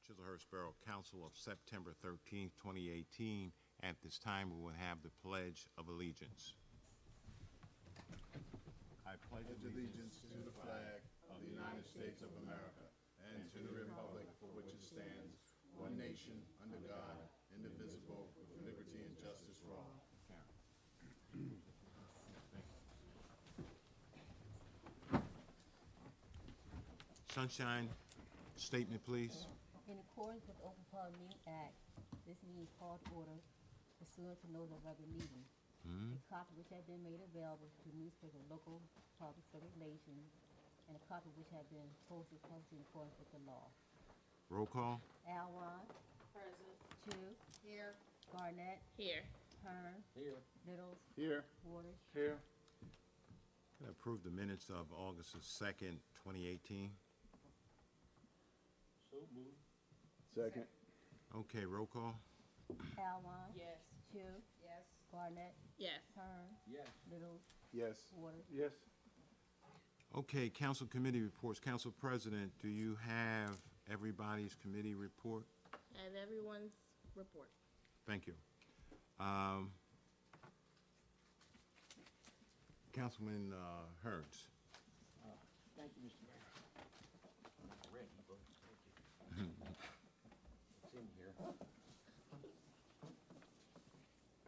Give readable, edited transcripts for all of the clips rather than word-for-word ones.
Chislehurst Borough Council of September 13th, 2018. At this time, we will have the Pledge of Allegiance. I pledge Allegiance to the flag of the United States of America and to the republic for which it stands, one nation, under God, indivisible, with liberty and justice for all. Sunshine, statement, please. In accordance with the Open Public Meeting Act, this meeting is called to order pursuant to notice of regular meeting. A copy which has been made available to newspaper local public circulation, and a copy which has been posted publicly in accordance with the law. Roll call. Alwan. Present. Chu. Here. Garnett. Here. Hearn. Here. Littles. Here. Waters. Here. Can I approve the minutes of August the 2nd, 2018? So moved. Second. Okay, roll call. Alwan. Yes. Chu. Yes. Garnett. Yes. Hearn. Yes. Littles. Yes. Waters. Yes. Okay, council committee reports. Council President, do you have everybody's committee report? And everyone's report. Thank you. Councilman Hearns. Thank you, Mr. Mayor. I'm not ready, but thank you. It's in here.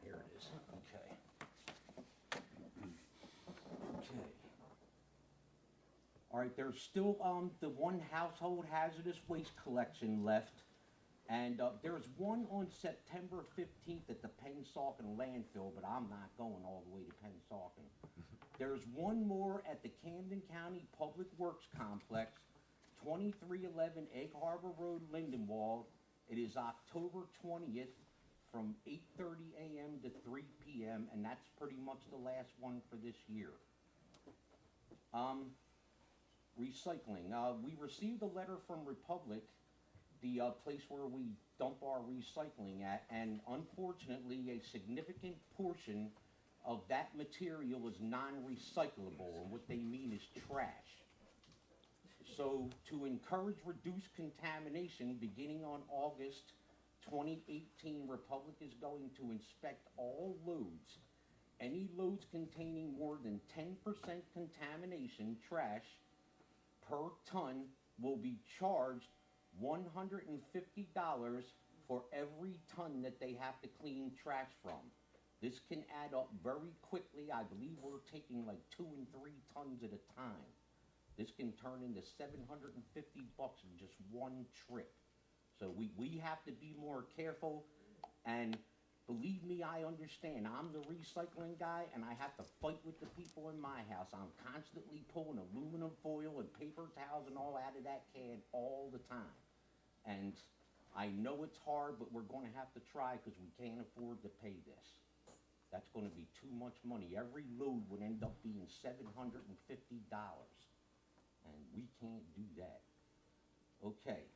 Here it is. Okay. Okay. All right, there's still the one household hazardous waste collection left. And there's one on September 15th at the Pennsauken landfill, but I'm not going all the way to Pennsauken. There's one more at the Camden County Public Works Complex, 2311 Egg Harbor Road, Lindenwold. It is October 20th from 8:30 a.m. to 3 p.m., and that's pretty much the last one for this year. Recycling. We received a letter from Republic, the place where we dump our recycling at, and unfortunately a significant portion of that material is non-recyclable, and what they mean is trash. So to encourage reduced contamination, beginning on August 2018, Republic is going to inspect all loads. Any loads containing more than 10% contamination, trash, per ton will be charged $150 for every ton that they have to clean trash from. This can add up very quickly. I believe we're taking like 2 and 3 tons at a time. This can turn into $750 in just one trip. So we have to be more careful, and believe me, I understand. I'm the recycling guy, and I have to fight with the people in my house. I'm constantly pulling aluminum foil and paper towels and all out of that can all the time. And I know it's hard, but we're going to have to try because we can't afford to pay this. That's going to be too much money. Every load would end up being $750, and we can't do that. Okay.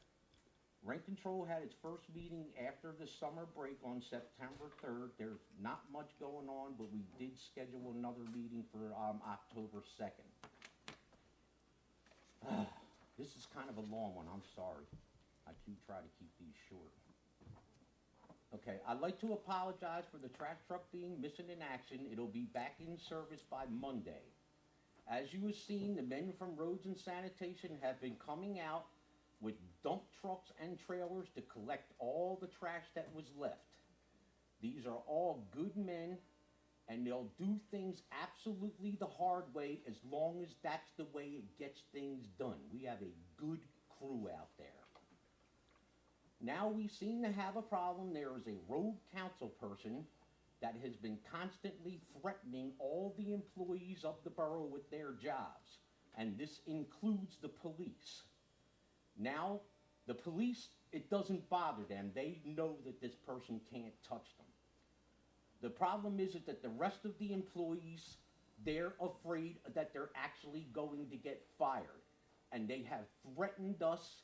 Rent Control had its first meeting after the summer break on September 3rd. There's not much going on, but we did schedule another meeting for October 2nd. This is kind of a long one, I'm sorry. I do try to keep these short. Okay, I'd like to apologize for the trash truck being missing in action. It'll be back in service by Monday. As you have seen, the men from Roads and Sanitation have been coming out with dump trucks and trailers to collect all the trash that was left. These are all good men, and they'll do things absolutely the hard way as long as that's the way it gets things done. We have a good crew out there. Now we seem to have a problem. There is a road council person that has been constantly threatening all the employees of the borough with their jobs, and this includes the police. Now, the police, it doesn't bother them. They know that this person can't touch them. The problem is that the rest of the employees, they're afraid that they're actually going to get fired. And they have threatened us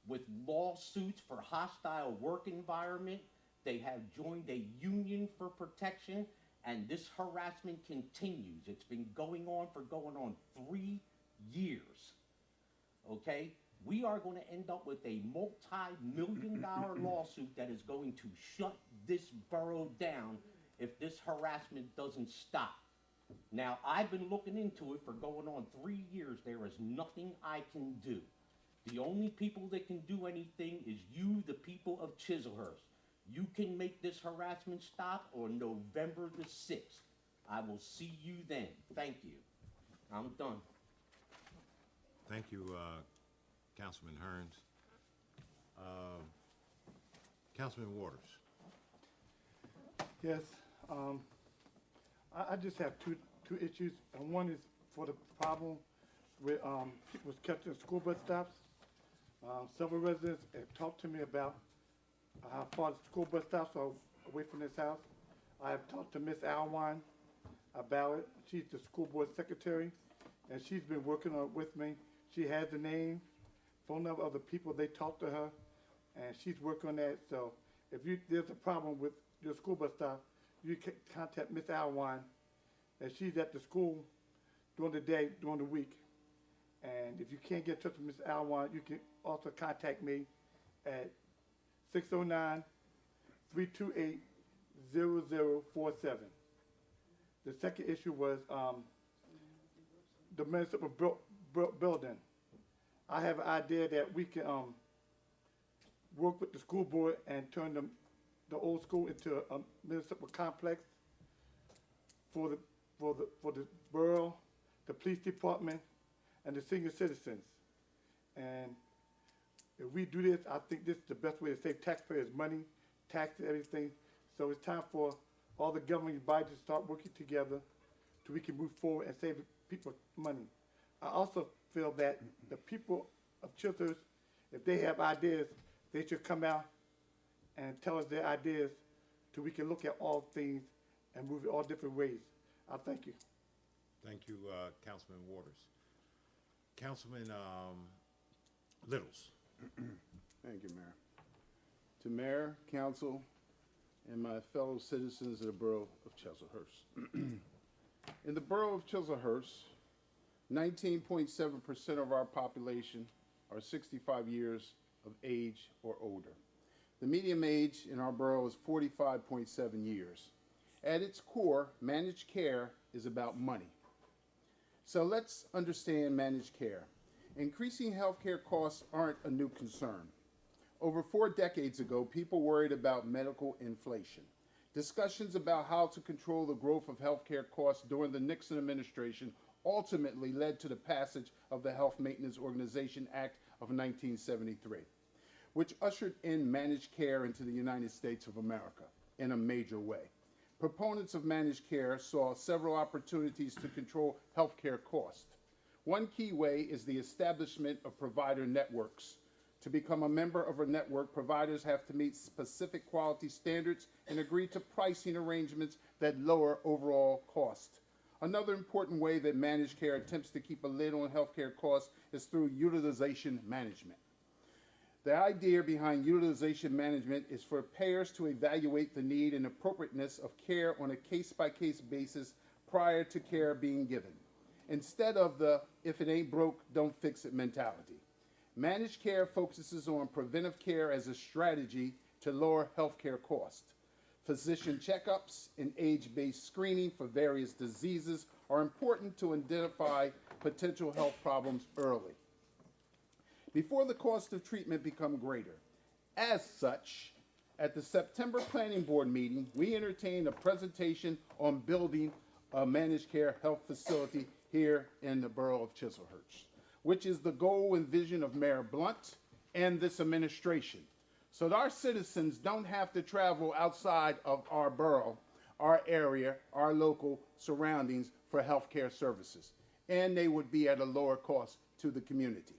with lawsuits for hostile work environment. They have joined a union for protection, and this harassment continues. It's been going on 3 years. Okay? we are going to end up with a multi-million-dollar lawsuit that is going to shut this borough down if this harassment doesn't stop. Now, I've been looking into it for going on 3 years. There is nothing I can do. The only people that can do anything is you, the people of Chislehurst. You can make this harassment stop on November the 6th. I will see you then. Thank you. I'm done. Thank you, Councilman Hearns. Councilman Waters. Yes, I just have two issues, and one is for the problem with people catching school bus stops. Several residents have talked to me about how far the school bus stops are away from this house. I have talked to Miss Alwine about it. She's the school board secretary, and she's been working on it with me. She has the name, phone number of the people they talked to her, and she's working on that. So if there's a problem with your school bus stop, you can contact Miss Alwine, and she's at the school during the day, during the week. And if you can't get in touch with Miss Alwine, you can also contact me at 609-328-0047. The second issue was the municipal building. I have an idea that we can work with the school board and turn the old school into a municipal complex for the borough, the police department, and the senior citizens. And if we do this, I think this is the best way to save taxpayers money, taxes, everything. So it's time for all the government bodies to start working together so we can move forward and save people money. I also feel that the people of Chislehurst, if they have ideas, they should come out and tell us their ideas so we can look at all things and move it all different ways. I thank you. Thank you, Councilman Waters. Councilman Littles. Thank you, Mayor. To Mayor, Council, and my fellow citizens of the Borough of Chislehurst. In the Borough of Chislehurst, 19.7% of our population are 65 years of age or older. The median age in our borough is 45.7 years. At its core, managed care is about money. So let's understand managed care. Increasing healthcare costs aren't a new concern. Over 4 decades ago, people worried about medical inflation. Discussions about how to control the growth of healthcare costs during the Nixon administration ultimately led to the passage of the Health Maintenance Organization Act of 1973, which ushered in managed care into the United States of America in a major way. Proponents of managed care saw several opportunities to control healthcare costs. One key way is the establishment of provider networks. To become a member of a network, providers have to meet specific quality standards and agree to pricing arrangements that lower overall cost. Another important way that managed care attempts to keep a lid on healthcare costs is through utilization management. The idea behind utilization management is for payers to evaluate the need and appropriateness of care on a case-by-case basis prior to care being given, instead of the if it ain't broke, don't fix it mentality. Managed care focuses on preventive care as a strategy to lower healthcare costs. Physician checkups and age-based screening for various diseases are important to identify potential health problems early, before the cost of treatment become greater. As such, at the September Planning Board meeting, we entertained a presentation on building a managed care health facility here in the borough of Chislehurst, which is the goal and vision of Mayor Blunt and this administration. So that our citizens don't have to travel outside of our borough, our area, our local surroundings for healthcare services, and they would be at a lower cost to the community,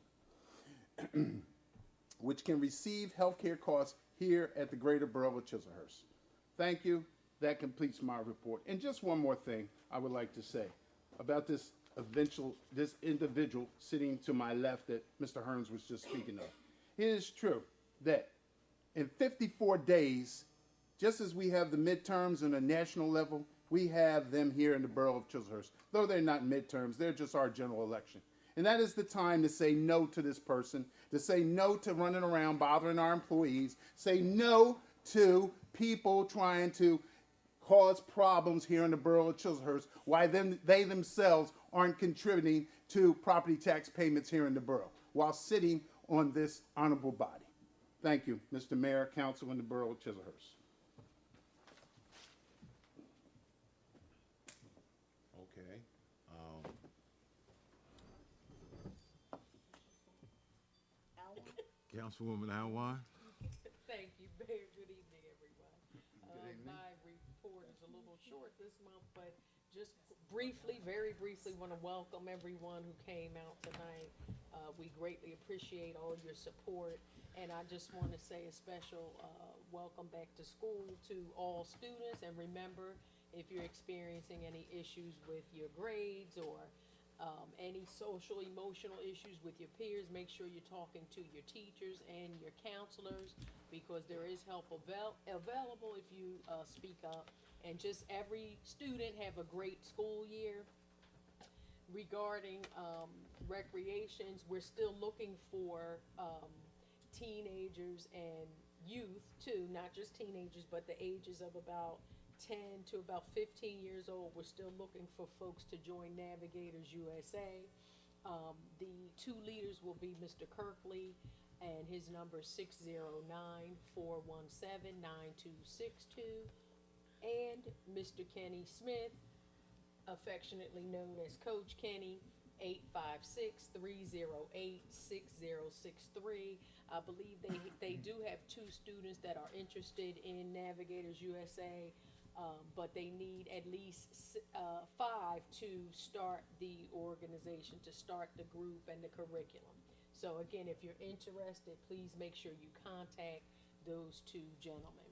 which can receive healthcare costs here at the greater borough of Chislehurst. Thank you. That completes my report. And just one more thing I would like to say about this individual sitting to my left that Mr. Hearns was just speaking of. It is true that in 54 days, just as we have the midterms on a national level, we have them here in the borough of Chislehurst. Though they're not midterms, they're just our general election. And that is the time to say no to this person, to say no to running around bothering our employees, say no to people trying to cause problems here in the borough of Chislehurst, why they themselves aren't contributing to property tax payments here in the borough while sitting on this honorable body. Thank you, Mr. Mayor, Council in the borough of Chislehurst. Okay. Councilwoman Alwan? Thank you, Mayor. Good evening, everyone. My report is a little short this month, but just briefly, very briefly, want to welcome everyone who came out tonight. We greatly appreciate all your support, and I just want to say a special welcome back to school to all students. And remember, if you're experiencing any issues with your grades or any social, emotional issues with your peers, make sure you're talking to your teachers and your counselors, because there is help available if you speak up. And just every student have a great school year. Regarding recreations, we're still looking for teenagers and youth too, not just teenagers, but the ages of about 10 to about 15 years old. We're still looking for folks to join Navigators USA. The two leaders will be Mr. Kirkley, and his number is 609-417-9262, and Mr. Kenny Smith, affectionately known as Coach Kenny, 856-308-6063. I believe they do have two students that are interested in Navigators USA, but they need at least 5 to start the organization, to start the group and the curriculum. So again, if you're interested, please make sure you contact those two gentlemen.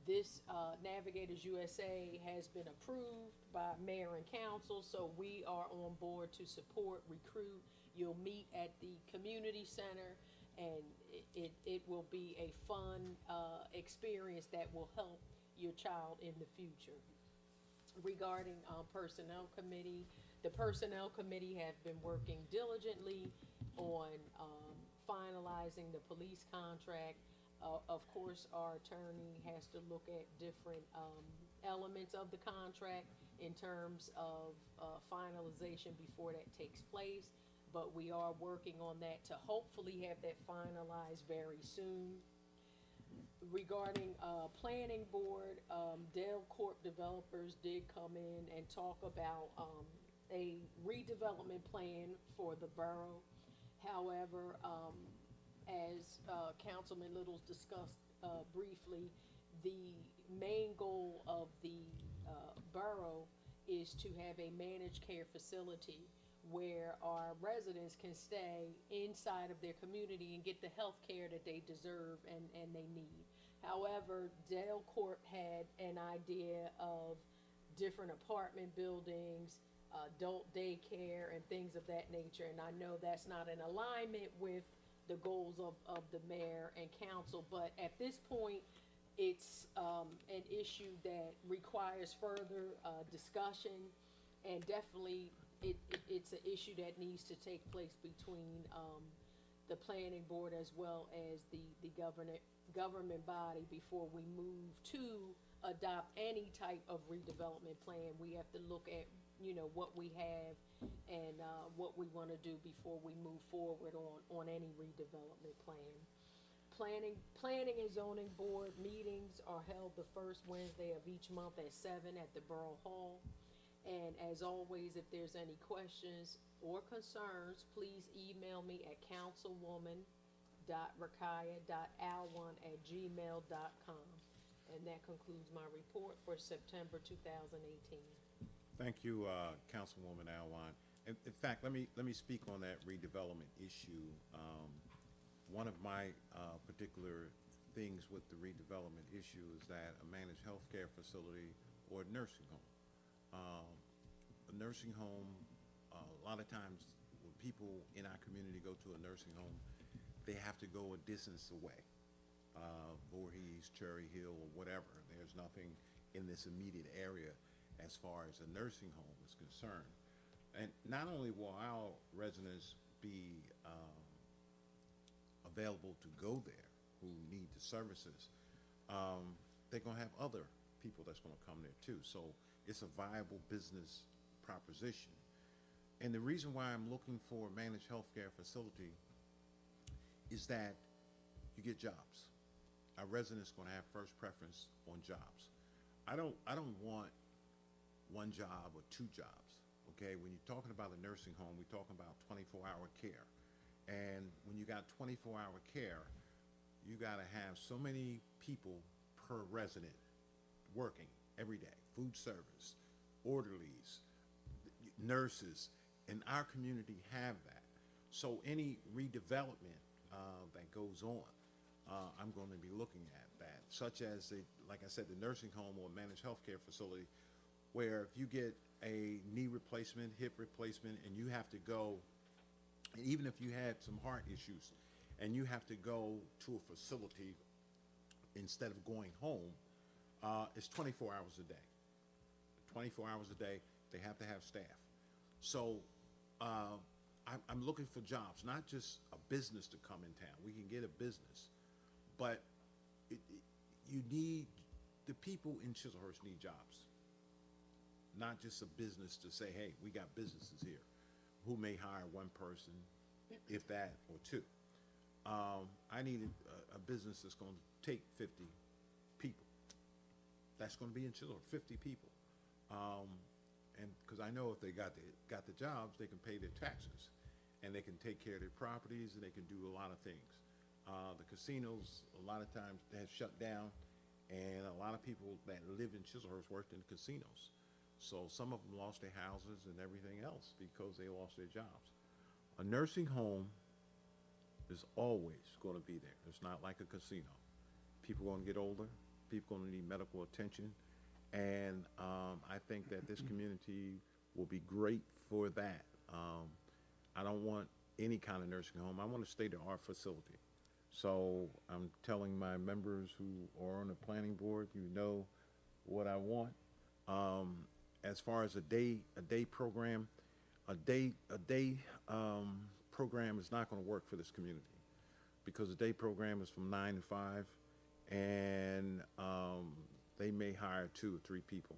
This Navigators USA has been approved by mayor and council, so we are on board to support, recruit. You'll meet at the community center, and it will be a fun experience that will help your child in the future. Regarding personnel committee, the personnel committee have been working diligently on finalizing the police contract. Of course, our attorney has to look at different elements of the contract in terms of finalization before that takes place, but we are working on that to hopefully have that finalized very soon. Regarding planning board, Dale Corp developers did come in and talk about a redevelopment plan for the borough. However, as Councilman Littles discussed briefly, the main goal of the borough is to have a managed care facility where our residents can stay inside of their community and get the health care that they deserve and they need. However, Dale Corp had an idea of different apartment buildings, adult daycare, and things of that nature, and I know that's not in alignment with the goals of the mayor and council, but at this point, it's an issue that requires further discussion, and definitely it's an issue that needs to take place between the planning board as well as the government body before we move to adopt any type of redevelopment plan. We have to look at, what we have and what we want to do before we move forward on any redevelopment plan. Planning and zoning board meetings are held the first Wednesday of each month at 7 at the Borough Hall. And as always, if there's any questions or concerns, please email me at councilwoman.rakaya.alwan@gmail.com. And that concludes my report for September 2018. Thank you, Councilwoman Alwan. In fact, let me speak on that redevelopment issue. One of my particular things with the redevelopment issue is that a managed healthcare facility or a nursing home. A nursing home, a lot of times when people in our community go to a nursing home, they have to go a distance away. Voorhees, Cherry Hill, or whatever. There's nothing in this immediate area as far as a nursing home is concerned. And not only will our residents be available to go there who need the services, they're going to have other people that's going to come there too. So it's a viable business proposition. And the reason why I'm looking for a managed healthcare facility is that you get jobs. Our residents going to have first preference on jobs. I don't want one job or two jobs. Okay, when you're talking about a nursing home, we're talking about 24-hour care. And when you got 24-hour care, you got to have so many people per resident working every day. Food service, orderlies, nurses, and our community have that. So any redevelopment that goes on, I'm going to be looking at that, such as, like I said, the nursing home or managed healthcare facility, where if you get a knee replacement, hip replacement, and you have to go, and even if you had some heart issues, and you have to go to a facility instead of going home, it's 24 hours a day. 24 hours a day, they have to have staff. So I'm looking for jobs, not just a business to come in town. We can get a business, but you need, the people in Chislehurst need jobs, not just a business to say, hey, we got businesses here, who may hire one person, if that, or two. I need a business that's going to take 50 people. That's going to be in Chislehurst, 50 people. And because I know if they got the jobs, they can pay their taxes, and they can take care of their properties, and they can do a lot of things. The casinos, a lot of times, they have shut down, and a lot of people that live in Chislehurst worked in casinos. So some of them lost their houses and everything else because they lost their jobs. A nursing home is always going to be there. It's not like a casino. People are going to get older. People are going to need medical attention. And I think that this community will be great for that. I don't want any kind of nursing home. I want a state-of-the-art facility. So I'm telling my members who are on the planning board, you know what I want. As far as a day program, a day program is not going to work for this community, because a day program is from 9 to 5, and they may hire 2 or 3 people,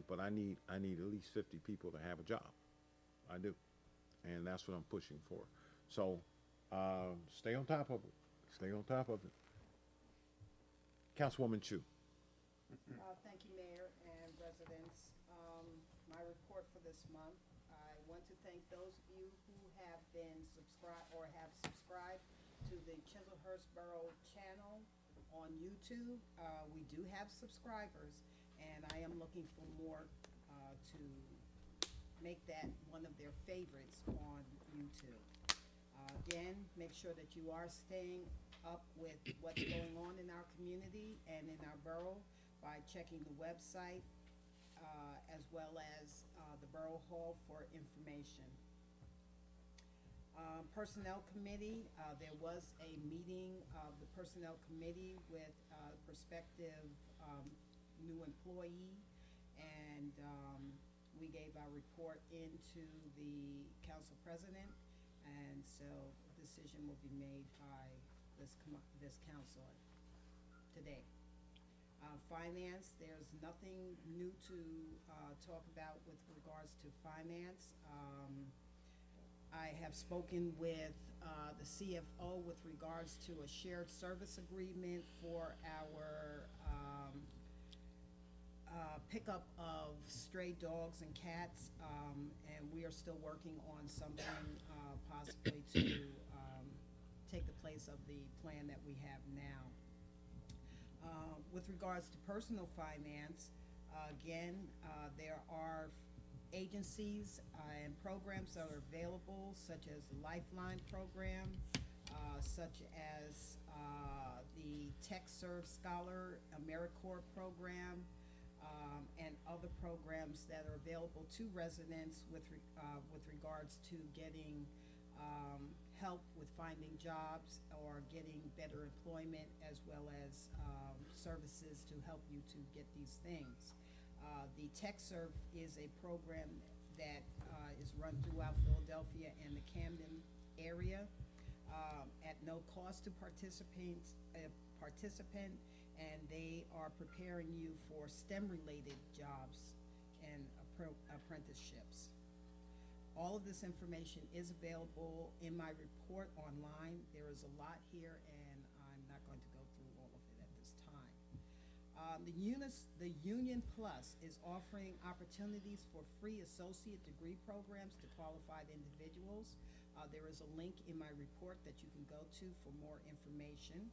but I need at least 50 people to have a job. I do, and that's what I'm pushing for. So stay on top of it. Stay on top of it. Councilwoman Chu. Thank you, Mayor and residents. My report for this month, I want to thank those of you who have been subscribed to the Chislehurst Borough channel on YouTube. We do have subscribers, and I am looking for more to make that one of their favorites on YouTube. Again, make sure that you are staying up with what's going on in our community and in our borough by checking the website as well as the Borough Hall for information. Personnel Committee, there was a meeting of the Personnel Committee with prospective new employee, and we gave our report into the council president, and so a decision will be made by this council today. Finance, there's nothing new to talk about with regards to finance. I have spoken with the CFO with regards to a shared service agreement for our pickup of stray dogs and cats, and we are still working on something possibly to take the place of the plan that we have now. With regards to personal finance, again, there are agencies and programs that are available, such as the Lifeline program, such as the TechServe Scholar AmeriCorps program, and other programs that are available to residents with regards to getting help with finding jobs or getting better employment, as well as services to help you to get these things. The TechServe is a program that is run throughout Philadelphia and the Camden area at no cost to participant, and they are preparing you for STEM-related jobs and apprenticeships. All of this information is available in my report online. There is a lot here, and I'm not going to go through all of it at this time. The Union Plus is offering opportunities for free associate degree programs to qualified individuals. There is a link in my report that you can go to for more information.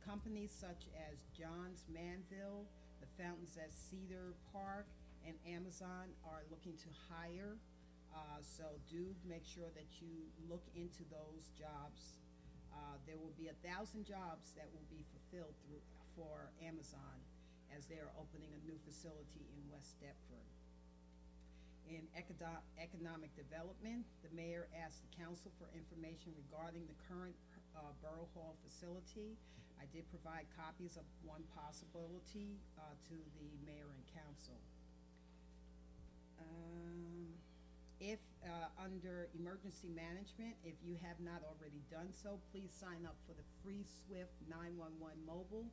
Companies such as John's Manville, the Fountains at Cedar Park, and Amazon are looking to hire. So do make sure that you look into those jobs. There will be 1,000 jobs that will be fulfilled for Amazon as they are opening a new facility in West Deptford. In economic development, the mayor asked the council for information regarding the current Borough Hall facility. I did provide copies of one possibility to the mayor and council. If under emergency management, if you have not already done so, please sign up for the free Swift 911 mobile.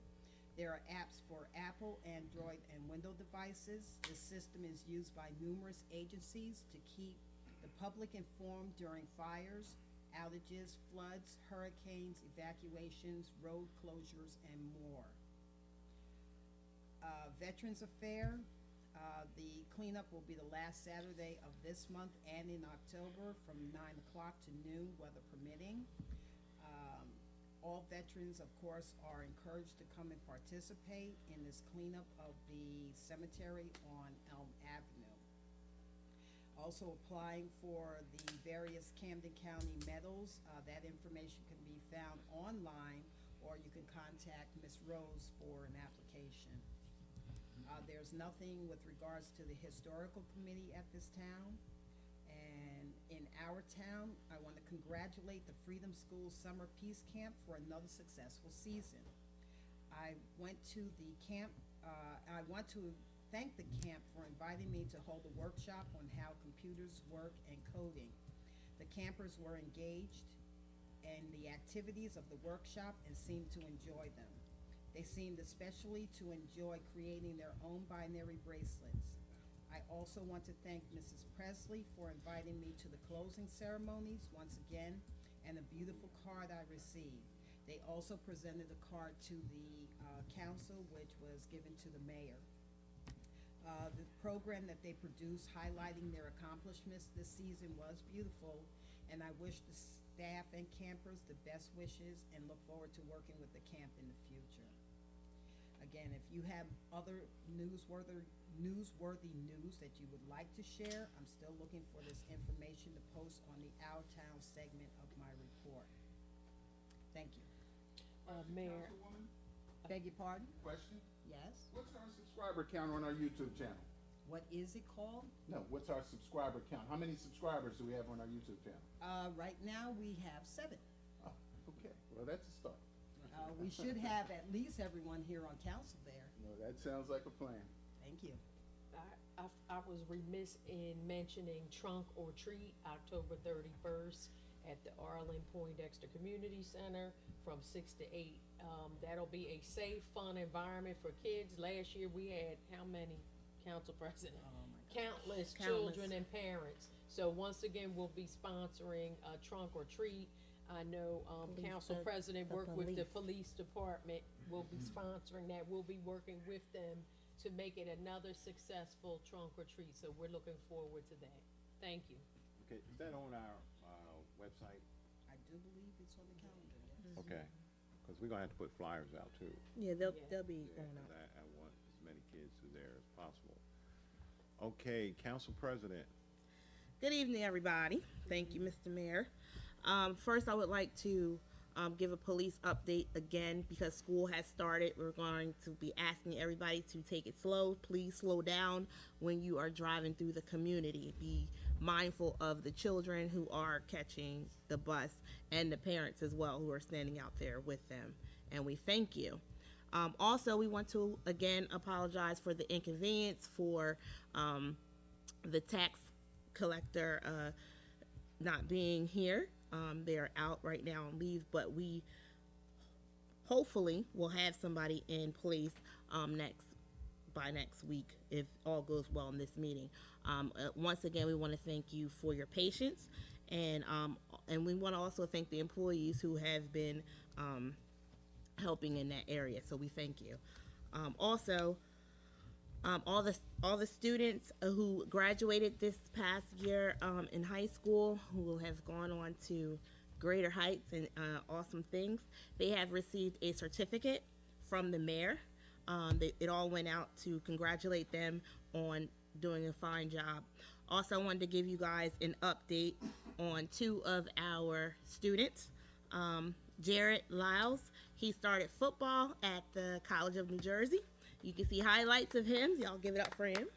There are apps for Apple, Android, and Windows devices. The system is used by numerous agencies to keep the public informed during fires, outages, floods, hurricanes, evacuations, road closures, and more. Veterans Affair. The cleanup will be the last Saturday of this month and in October from 9 o'clock to noon, weather permitting. All veterans, of course, are encouraged to come and participate in this cleanup of the cemetery on Elm Avenue. Also applying for the various Camden County medals. That information can be found online, or you can contact Ms. Rose for an application. There's nothing with regards to the historical committee at this town. And in our town, I want to congratulate the Freedom School Summer Peace Camp for another successful season. I went to the camp, I want to thank the camp for inviting me to hold a workshop on how computers work and coding. The campers were engaged in the activities of the workshop and seemed to enjoy them. They seemed especially to enjoy creating their own binary bracelets. I also want to thank Mrs. Presley for inviting me to the closing ceremonies once again, and a beautiful card I received. They also presented a card to the council, which was given to the mayor. The program that they produced highlighting their accomplishments this season was beautiful, and I wish the staff and campers the best wishes and look forward to working with the camp in the future. Again, if you have other newsworthy news that you would like to share, I'm still looking for this information to post on the Our Town segment of my report. Thank you. Mayor, Councilwoman, Beg your pardon? question? Yes? What's our subscriber count on our YouTube channel? What is it called? No, what's our subscriber count? How many subscribers do we have on our YouTube channel? Right now, we have 7. Oh, okay, well, that's a start. We should have at least everyone here on council there. No, that sounds like a plan. Thank you. I was remiss in mentioning Trunk or Treat, October 31st at the Arlen Poindexter Community Center from 6 to 8. That'll be a safe, fun environment for kids. Last year we had how many, Council President? Oh my gosh. Countless Countless. children and parents. So once again, we'll be sponsoring Trunk or Treat. I know Council President worked with the police department. We'll be sponsoring that. We'll be working with them to make it another successful Trunk or Treat. So we're looking forward to that. Thank you. Okay, is that on our website? I do believe it's on the calendar, yes. Okay, because we're gonna have to put flyers out too. Yeah, they'll Yeah. be Yeah, going 'cause out. I want as many kids through there as possible. Okay, Council President. Good evening, everybody. Thank you, Mr. Mayor. First, I would like to give a police update again because school has started. We're going to be asking everybody to take it slow. Please slow down when you are driving through the community. Be mindful of the children who are catching the bus and the parents as well who are standing out there with them. And we thank you. Also, we want to again apologize for the inconvenience for the tax collector not being here. They are out right now on leave, but we hopefully will have somebody in place by next week if all goes well in this meeting. Once again, we want to thank you for your patience, and we want to also thank the employees who have been helping in that area. So we thank you. Also, all the students who graduated this past year in high school, who have gone on to greater heights and awesome things, they have received a certificate from the mayor. It all went out to congratulate them on doing a fine job. Also, I wanted to give you guys an update on two of our students. Jared Lyles, he started football at the College of New Jersey. You can see highlights of him. Y'all give it up for him.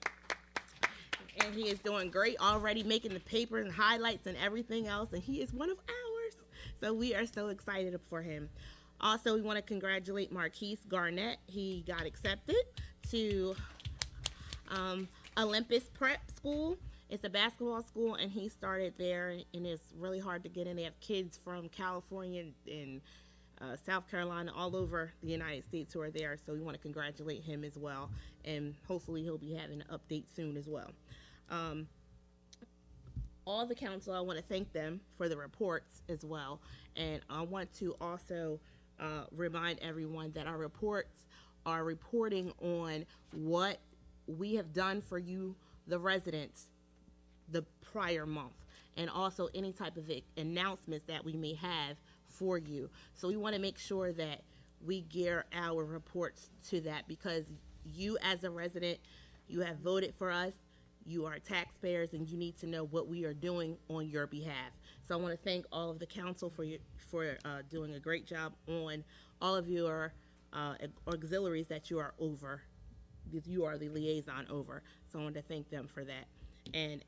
And he is doing great, already making the paper and highlights and everything else. And he is one of ours. So we are so excited for him. Also, we want to congratulate Marquise Garnett. He got accepted to Olympus Prep School. It's a basketball school, and he started there, and it's really hard to get in. They have kids from California and South Carolina, all over the United States who are there. So we want to congratulate him as well, and hopefully he'll be having an update soon as well. All the council, I want to thank them for the reports as well, and I want to also remind everyone that our reports are reporting on what we have done for you, the residents, the prior month, and also any type of announcements that we may have for you. So we want to make sure that we gear our reports to that, because you as a resident, you have voted for us, you are taxpayers, and you need to know what we are doing on your behalf. So I want to thank all of the council for doing a great job on all of your auxiliaries that you are over. You are the liaison over. So I want to thank them for that. And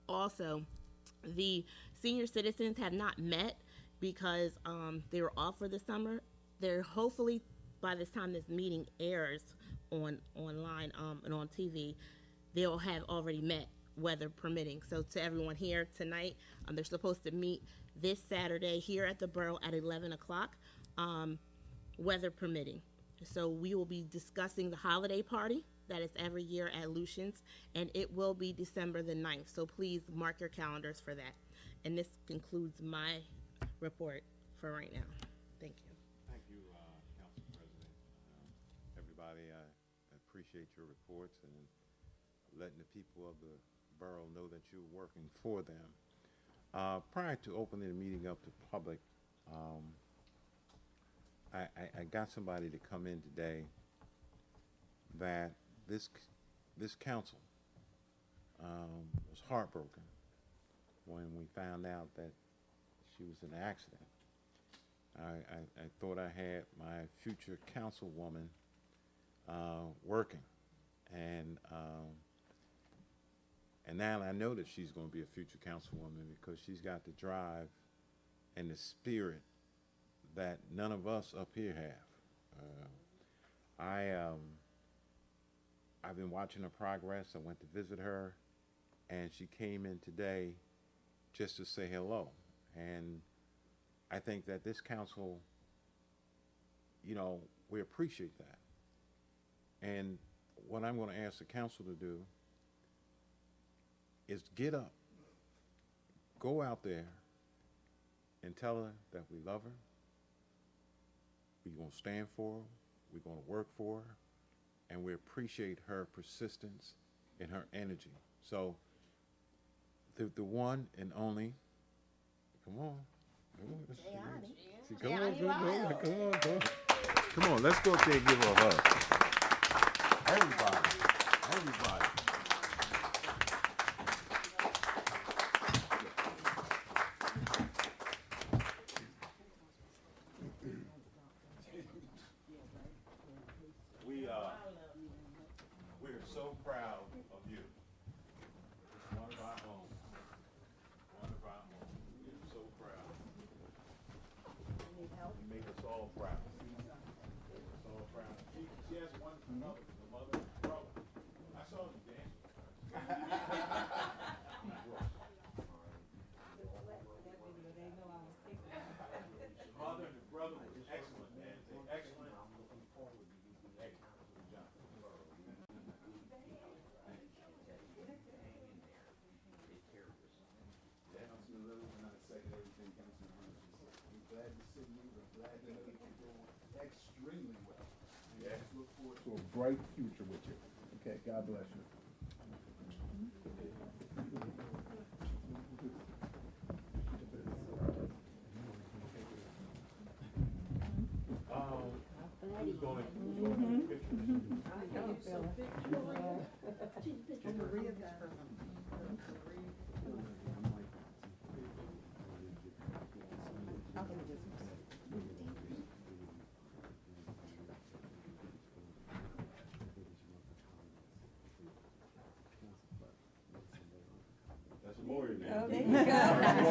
also, the senior citizens have not met because they were off for the summer. They're hopefully, by this time this meeting airs online and on TV, they'll have already met, weather permitting. So to everyone here tonight, they're supposed to meet this Saturday here at the Borough at 11 o'clock, weather permitting. So we will be discussing the holiday party that is every year at Lucian's, and it will be December the 9th. So please mark your calendars for that. And this concludes my report for right now. Thank you. Thank you, Council President. Everybody, I appreciate your reports and letting the people of the borough know that you're working for them. Prior to opening the meeting up to public, I got somebody to come in today that this council was heartbroken when we found out that she was in an accident. I thought I had my future councilwoman working, and now I know that she's going to be a future councilwoman because she's got the drive and the spirit that none of us up here have. I've been watching her progress. I went to visit her, and she came in today just to say hello. And I think that this council, we appreciate that. And what I'm going to ask the council to do is get up, go out there, and tell her that we love her. We're going to stand for her. We're going to work for her. And we appreciate her persistence and her energy. So the one and only, come on. Come on. Come on, let's go up there and give her a hug. Everybody. We're so proud of you. It's one of our own. We're so proud. You make us all proud. She has one mother, brother. I saw you dance. glad to know that you're doing extremely well. And I just look forward to a bright future with you. Okay, God bless you. Who's going That's a lawyer now. Oh, there you go. That's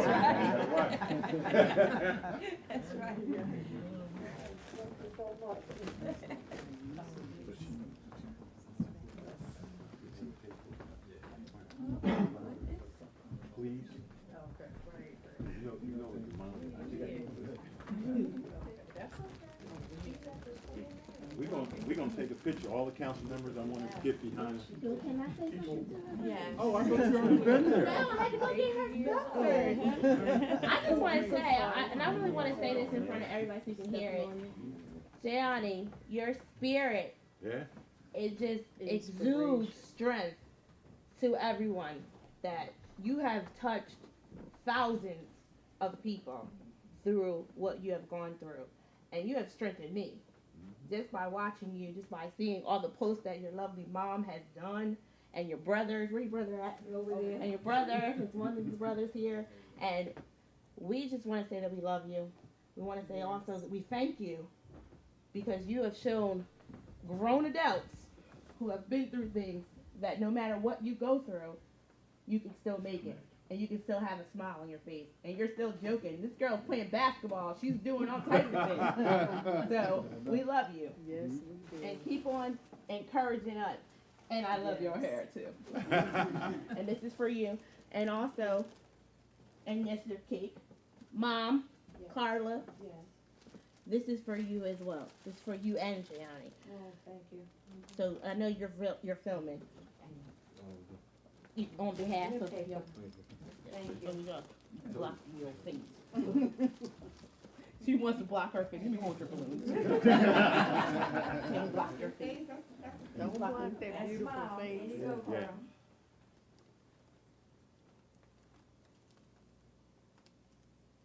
right. That's right. Please. You know what your mom We're gonna take a picture, all the council members, I want to get behind us. Can I say something to her? Yes. Oh, I thought you already been there. No, I had to go get her stuff. I just want to say, and I really want to say this in front of everybody so you can hear it. Gianni, your spirit, Yeah? it just exudes strength to everyone that you have touched thousands of people through what you have gone through. And you have strengthened me. Just by watching you, just by seeing all the posts that your lovely mom has done, and your brothers, where your brother at? Over there. And your brother, is one of your brothers here. And we just want to say that we love you. We want to say also that we thank you because you have shown grown adults who have been through things that no matter what you go through, you can still make it. And you can still have a smile on your face. And you're still joking. This girl's playing basketball. She's doing all types of things. So, we love you. Yes, we do. And keep on encouraging us. And I love your hair, too. And this is for you. And also, and yes, your cake. Mom, Carla, Yes. this is for you as well. This is for you and Gianni. Oh, thank you. So, I know you're filming. On behalf of your... Thank Here we go. Block your face. She wants to block her face. Let me hold your balloons. Don't block your face. Don't block that beautiful face. Yeah.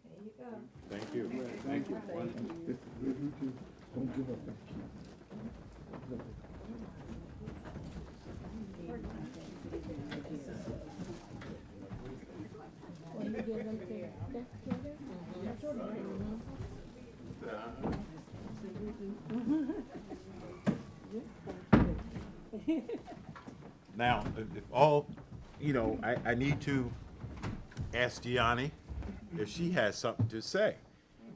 There you go. Thank you. Thank you. Don't give up. Will you give them to Jeff together? Now, if all, I need to ask Gianni if she has something to say.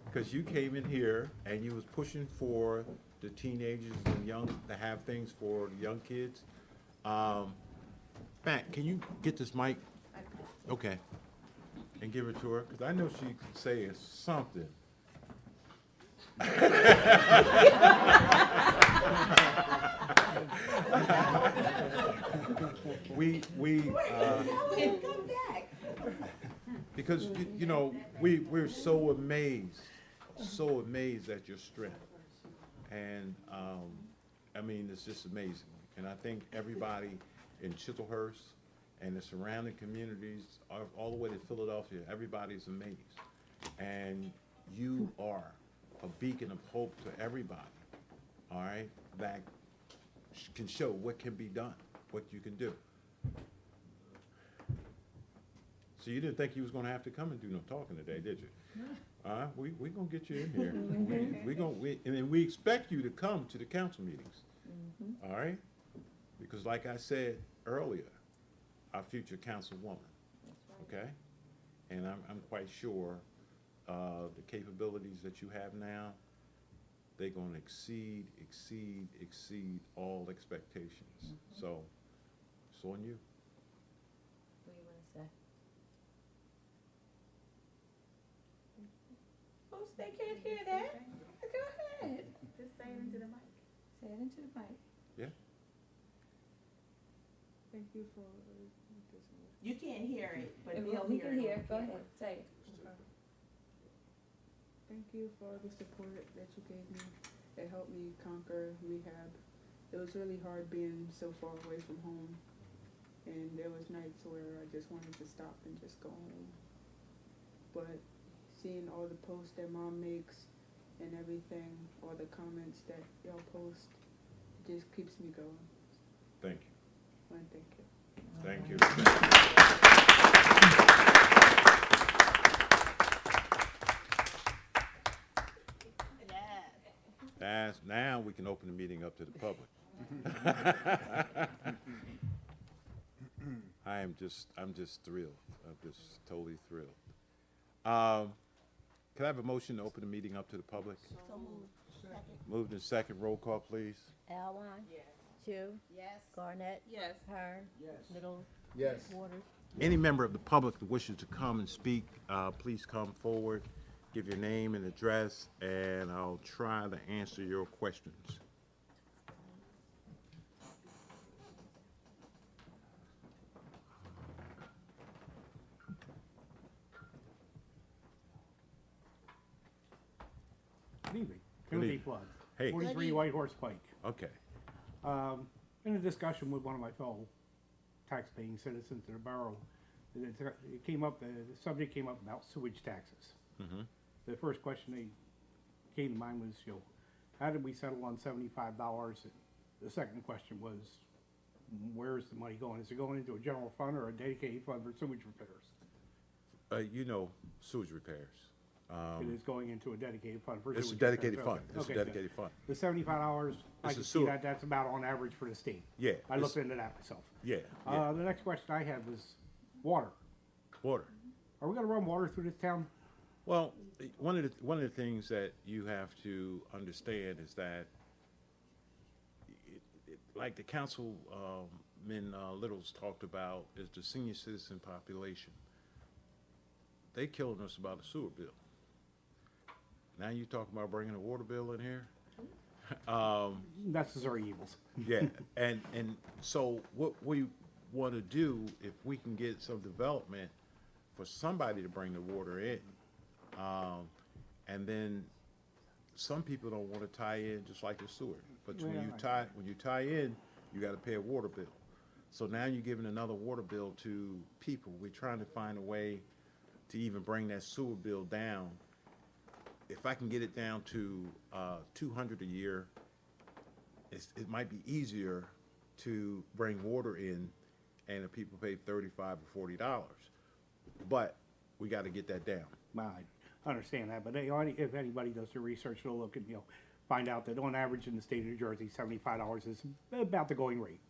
Because you came in here and you was pushing for the teenagers and young, to have things for the young kids. Matt, can you get this mic? Okay. And give it to her, because I know she could say something. Because, we're so amazed at your strength. And, it's just amazing. And I think everybody in Chislehurst and the surrounding communities, all the way to Philadelphia, everybody's amazed. And you are a beacon of hope to everybody, all right, that can show what can be done, what you can do. So you didn't think you was gonna have to come and do no talking today, did you? We gonna get you in here. And we expect you to come to the council meetings, all right? Because like I said earlier, our future councilwoman, okay? And I'm quite sure the capabilities that you have now, they're gonna exceed all expectations. So, it's on you. What do you want to say? Oops, they can't hear that. Go ahead. Just say it into the mic. Say it into the mic. Yeah? Thank you for You can't hear it, but If they'll we hear can it. hear, go ahead, say it. Thank Thank you for the support that you gave me. It helped me conquer rehab. It was really hard being so far away from home. And there was nights where I just wanted to stop and just go home. But seeing all the posts that Mom makes and everything, all the comments that y'all post, just keeps me going. Thank you. Well, thank you. Thank you. Now we can open the meeting up to the public. I'm just thrilled. I'm just totally thrilled. Can I have a motion to open the meeting up to the public? So moved. Second. Moved in second. Roll call, please. Alwine. Yes. Chu. Yes. Garnett. Yes. Hearn. Yes. Little. Yes. Waters. Any member of the public that wishes to come and speak, please come forward, give your name and address, and I'll try to answer your questions. Good evening. Good Timothy evening. Flood. Hey. 43 White Horse Pike. Okay. In a discussion with one of my fellow tax-paying citizens in the borough, it came up, the subject came up about sewage taxes. Mhm. The first question that came to mind was, how did we settle on $75? The second question was, where's the money going? Is it going into a general fund or a dedicated fund for sewage repairs? Sewage repairs. It is going into a dedicated fund for sewage It's a repairs. dedicated fund. Okay. It's a Okay, good. dedicated fund. The $75, I It's a can see sewer. that, that's about on average for the state. Yeah, I it's- looked into that myself. Yeah, yeah. The next question I had was water. Water. Are we gonna run water through this town? Well, one of the things that you have to understand is that, like the councilman Littles talked about, is the senior citizen population. They killing us about a sewer bill. Now you talking about bringing a water bill in here? Necessary evils. Yeah, and so what we want to do, if we can get some development for somebody to bring the water in, and then some people don't want to tie in just like the sewer. But when Yeah, you tie in, you got to pay a water bill. So now you're giving another water bill to people. We're trying to find a way to even bring that sewer bill down. If I can get it down to $200 a year, it might be easier to bring water in, and if people pay $35 or $40. But we got to get that down. I understand that, but if anybody does the research, they'll look and, find out that on average in the state of New Jersey, $75 is about the going rate.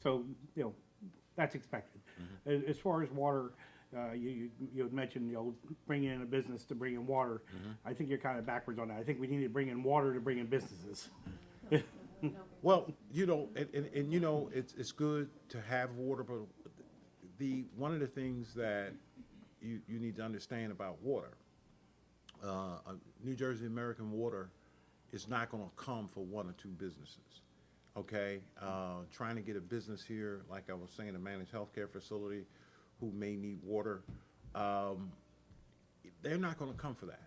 So, that's expected. As far as water, you had mentioned, bringing in a business to bring in water. I think you're kind of backwards on that. I think we need to bring in water to bring in businesses. Well, it's good to have water, but one of the things that you need to understand about water, New Jersey American Water is not going to come for one or two businesses. Okay, trying to get a business here, like I was saying, a managed healthcare facility, who may need water, they're not going to come for that.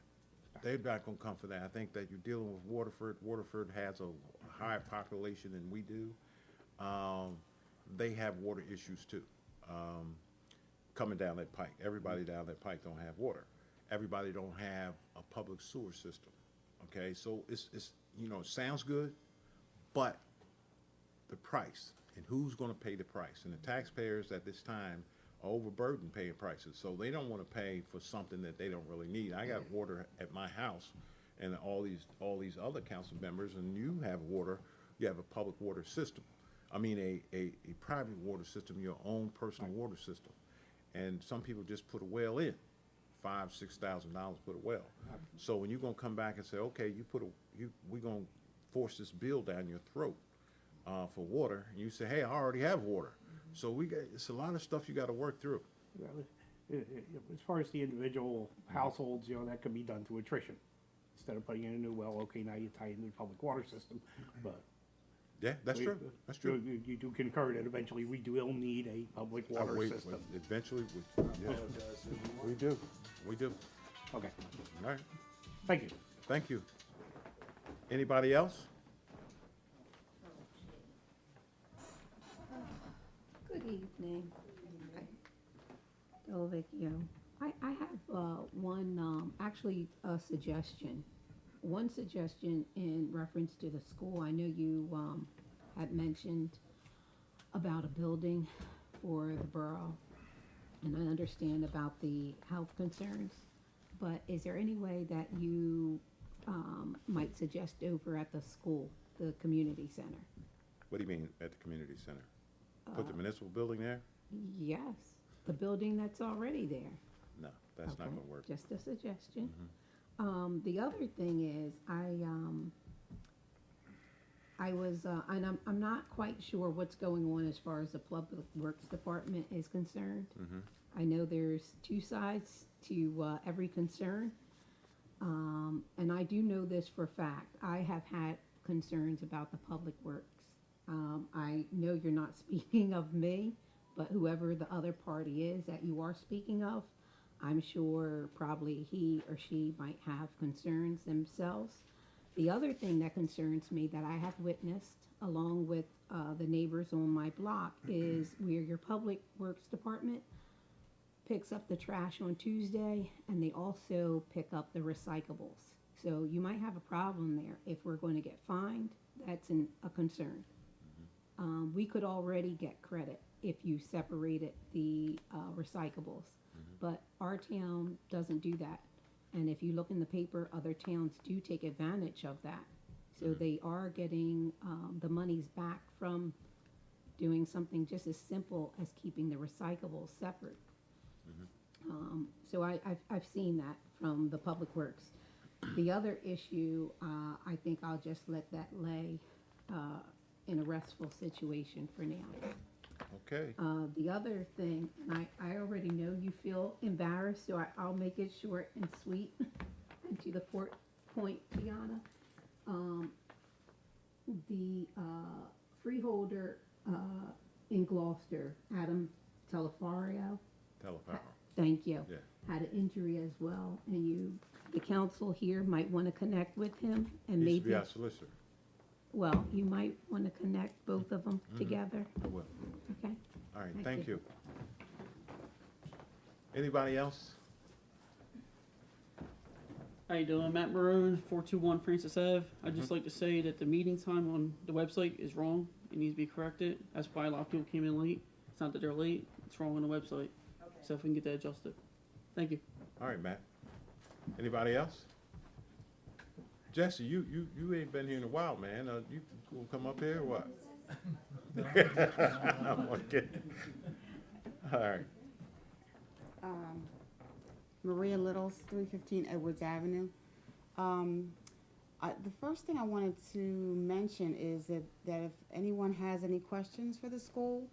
They're not going to come for that. I think that you're dealing with Waterford. Waterford has a higher population than we do. They have water issues too. Coming down that pike, everybody down that pike don't have water. Everybody don't have a public sewer system. Okay, so it's it sounds good, but the price and who's going to pay the price, and the taxpayers at this time are overburdened paying prices, so they don't want to pay for something that they don't really need. I got water at my house, and all these other council members, and you have water. You have a public water system. I mean, a private water system, your own personal water system, and some people just put a well in, $5,000–6,000 put a well. So when you're gonna come back and say, okay, we're gonna force this bill down your throat for water, and you say, hey, I already have water. So it's a lot of stuff you got to work through. As far as the individual households, that could be done through attrition. Instead of putting in a new well, okay, now you tie into the public water system, but. Yeah, that's true. That's true. You do concur that eventually we will need a public water system. Eventually, we do. We do. Okay. All right. Thank you. Thank you. Anybody else? Good evening. Delvecchio. I have one, actually a suggestion. One suggestion in reference to the school. I know you had mentioned about a building for the borough, and I understand about the health concerns, but is there any way that you might suggest over at the school, the community center? What do you mean at the community center? Put the municipal building there? Yes, the building that's already there. No, that's not Okay, gonna work. Just a suggestion. The other thing is, I was, and I'm not quite sure what's going on as far as the Public Works Department is concerned. I know there's two sides to every concern. And I do know this for a fact. I have had concerns about the Public Works. I know you're not speaking of me, but whoever the other party is that you are speaking of, I'm sure probably he or she might have concerns themselves. The other thing that concerns me that I have witnessed, along with the neighbors on my block, is where your Public Works Department picks up the trash on Tuesday, and they also pick up the recyclables. So you might have a problem there. If we're going to get fined, that's a concern. We could already get credit if you separated the recyclables, but our town doesn't do that. And if you look in the paper, other towns do take advantage of that. So they are getting the monies back from doing something just as simple as keeping the recyclables separate. So I've seen that from the Public Works. The other issue, I think I'll just let that lay in a restful situation for now. Okay. The other thing, and I already know you feel embarrassed, so I'll make it short and sweet and to the point, Tiana. The freeholder in Gloucester, Adam Telefario, Telepower. thank you, Yeah. had an injury as well, and the council here might want to connect with him and He used to be maybe, our solicitor. well, you might want to connect both of them together, I will. okay? All right, Thank thank you. you. Anybody else? How you doing? Matt Maroon, 421 Francis Ave. I'd just like to say that the meeting time on the website is wrong. It needs to be corrected. That's why a lot of people came in late. It's not that they're late. It's wrong on the website. So if we can get that adjusted. Thank you. All right, Matt. Anybody else? Jesse, you ain't been here in a while, man. You gonna come up here or what? I'm only kidding. All right. Maria Littles, 315 Edwards Avenue. The first thing I wanted to mention is that if anyone has any questions for the school,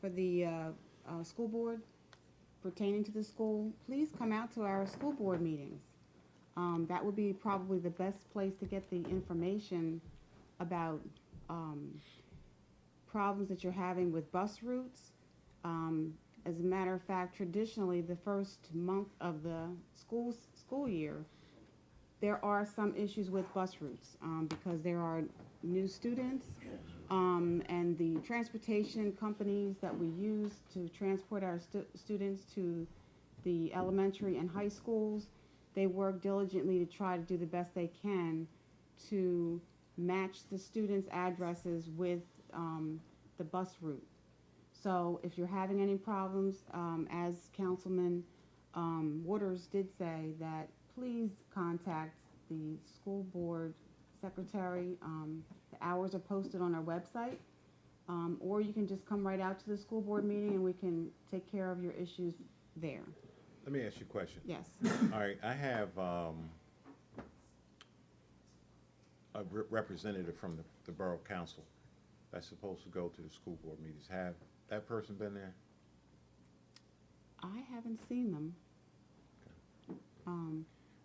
for the school board pertaining to the school, please come out to our school board meetings. That would be probably the best place to get the information about problems that you're having with bus routes. As a matter of fact, traditionally, the first month of the school year, there are some issues with bus routes because there are new students, and the transportation companies that we use to transport our students to the elementary and high schools, they work diligently to try to do the best they can to match the students' addresses with the bus route. So if you're having any problems, as Councilman Waters did say, that please contact the school board secretary. The hours are posted on our website, or you can just come right out to the school board meeting and we can take care of your issues there. Let me ask you a question. Yes. All right, I have a representative from the Borough Council that's supposed to go to the school board meetings. Have that person been there? I haven't seen them.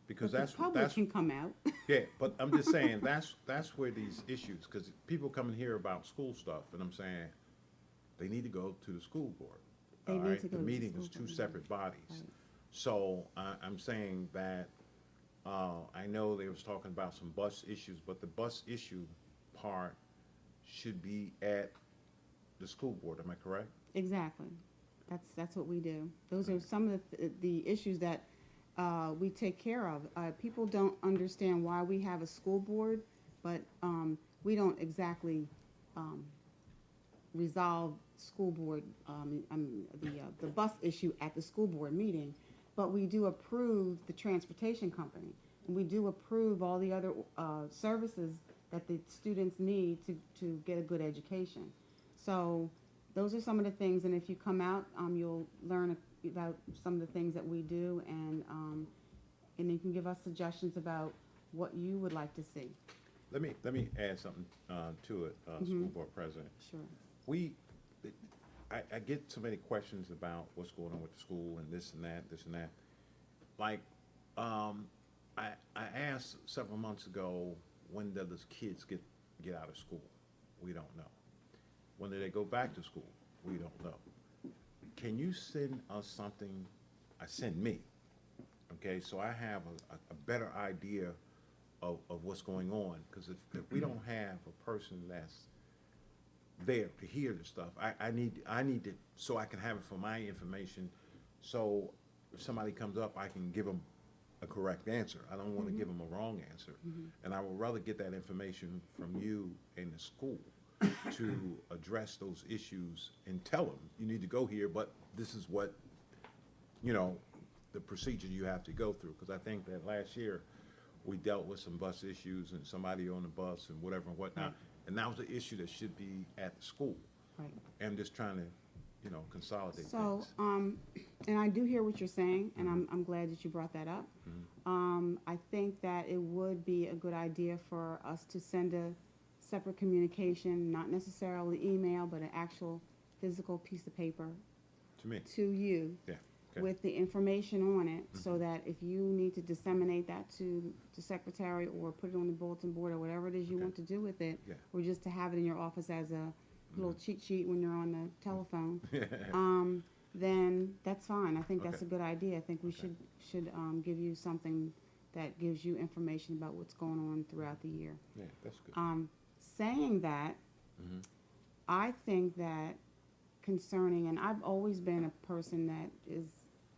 Because But the public can come out. yeah, but I'm just saying, that's where these issues, because people come in here about school stuff, and I'm saying, they need to go to the school board. They all need right? to go The to the meeting school is two board. separate bodies. Right. So I'm saying that I know they was talking about some bus issues, but the bus issue part should be at the school board, am I correct? Exactly. That's what we do. Those are some of the issues that we take care of. People don't understand why we have a school board, but we don't exactly resolve school board, the bus issue at the school board meeting, but we do approve the transportation company. And we do approve all the other services that the students need to get a good education. So those are some of the things, and if you come out, you'll learn about some of the things that we do, and you can give us suggestions about what you would like to see. Let me add something to it, School Board President. Sure. I get so many questions about what's going on with the school and this and that. Like, I asked several months ago, when do the kids get out of school? We don't know. When do they go back to school? We don't know. Can you send us something? Send me, okay, so I have a better idea of what's going on. Because if we don't have a person that's there to hear the stuff, I need to, so I can have it for my information. So if somebody comes up, I can give them a correct answer. I don't want to give them a wrong answer. And I would rather get that information from you in the school to address those issues and tell them, you need to go here, but this is what, the procedure you have to go through. Because I think that last year we dealt with some bus issues and somebody on the bus and whatever and whatnot. Right. And that was an issue that should be at the school. Right. And I'm just trying to, consolidate so, things. And I do hear what you're saying, and I'm glad that you brought that up. I think that it would be a good idea for us to send a separate communication, not necessarily email, but an actual physical piece of paper To me. to you. Yeah. Okay. With the information on it, so that if you need to disseminate that to the secretary or put it on the bulletin board or whatever it is you want to do with it, or just to have it in your office as a little cheat sheet when you're on the telephone, then that's fine. I think that's a good idea. I think we should give you something that gives you information about what's going on throughout the year. Yeah, that's good. Saying that, I think that concerning, and I've always been a person that is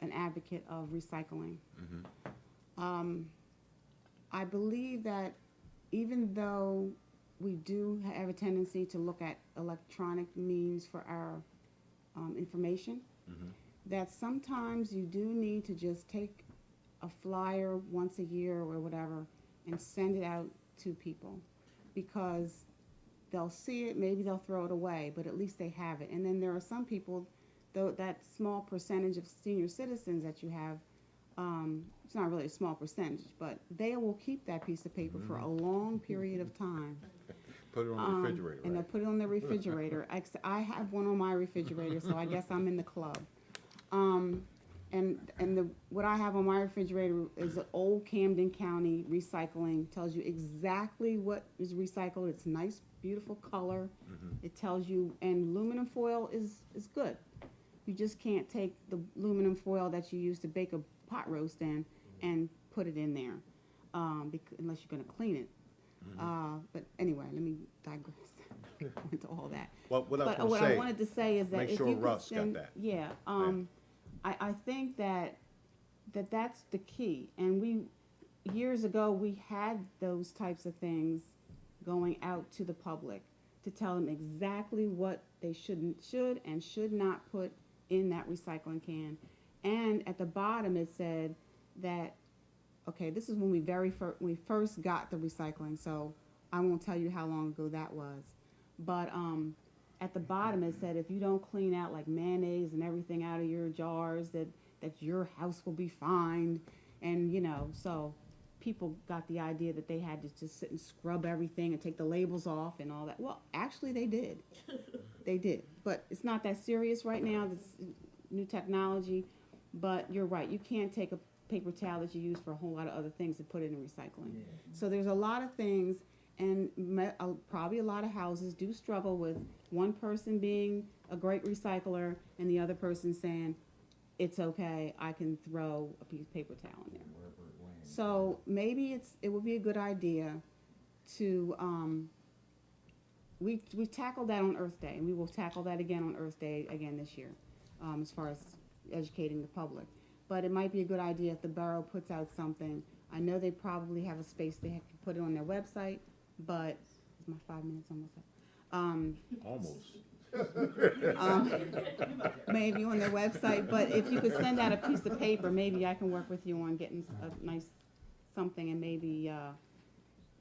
an advocate of recycling. I believe that even though we do have a tendency to look at electronic means for our information, that sometimes you do need to just take a flyer once a year or whatever and send it out to people, because they'll see it, maybe they'll throw it away, but at least they have it. And then there are some people, though, that small percentage of senior citizens that you have, it's not really a small percentage, but they will keep that piece of paper for a long period of time. Put it on the refrigerator, And they'll put it on the refrigerator. I have one on my refrigerator, so I guess I'm in the club. What I have on my refrigerator is an old Camden County recycling. Tells you exactly what is recycled. It's nice, beautiful color. It tells you, and aluminum foil is good. You just can't take the aluminum foil that you use to bake a pot roast in and put it in there, unless you're going to clean it. But anyway, let me digress. Into all that. Well, what I wanted to say is that make if sure you Russ could send, got that. Yeah. I think that's the key. And years ago, we had those types of things going out to the public to tell them exactly what they should and should not put in that recycling can. And at the bottom, it said that, okay, this is when we first got the recycling, so I won't tell you how long ago that was. But at the bottom, it said if you don't clean out like mayonnaise and everything out of your jars, that your house will be fined. And, so people got the idea that they had to just sit and scrub everything and take the labels off and all that. Well, actually, they did. They did. But it's not that serious right now. This new technology. But you're right. You can't take a paper towel that you use for a whole lot of other things and put it in recycling. Yeah. So there's a lot of things. And probably a lot of houses do struggle with one person being a great recycler and the other person saying, it's okay, I can throw a piece of paper towel in there. So maybe it would be a good idea to, we tackled that on Earth Day, and we will tackle that again on Earth Day again this year, as far as educating the public. But it might be a good idea if the borough puts out something. I know they probably have a space they can put it on their website, but is my 5 minutes almost up? Almost. Maybe on their website, but if you could send out a piece of paper, maybe I can work with you on getting a nice something, and maybe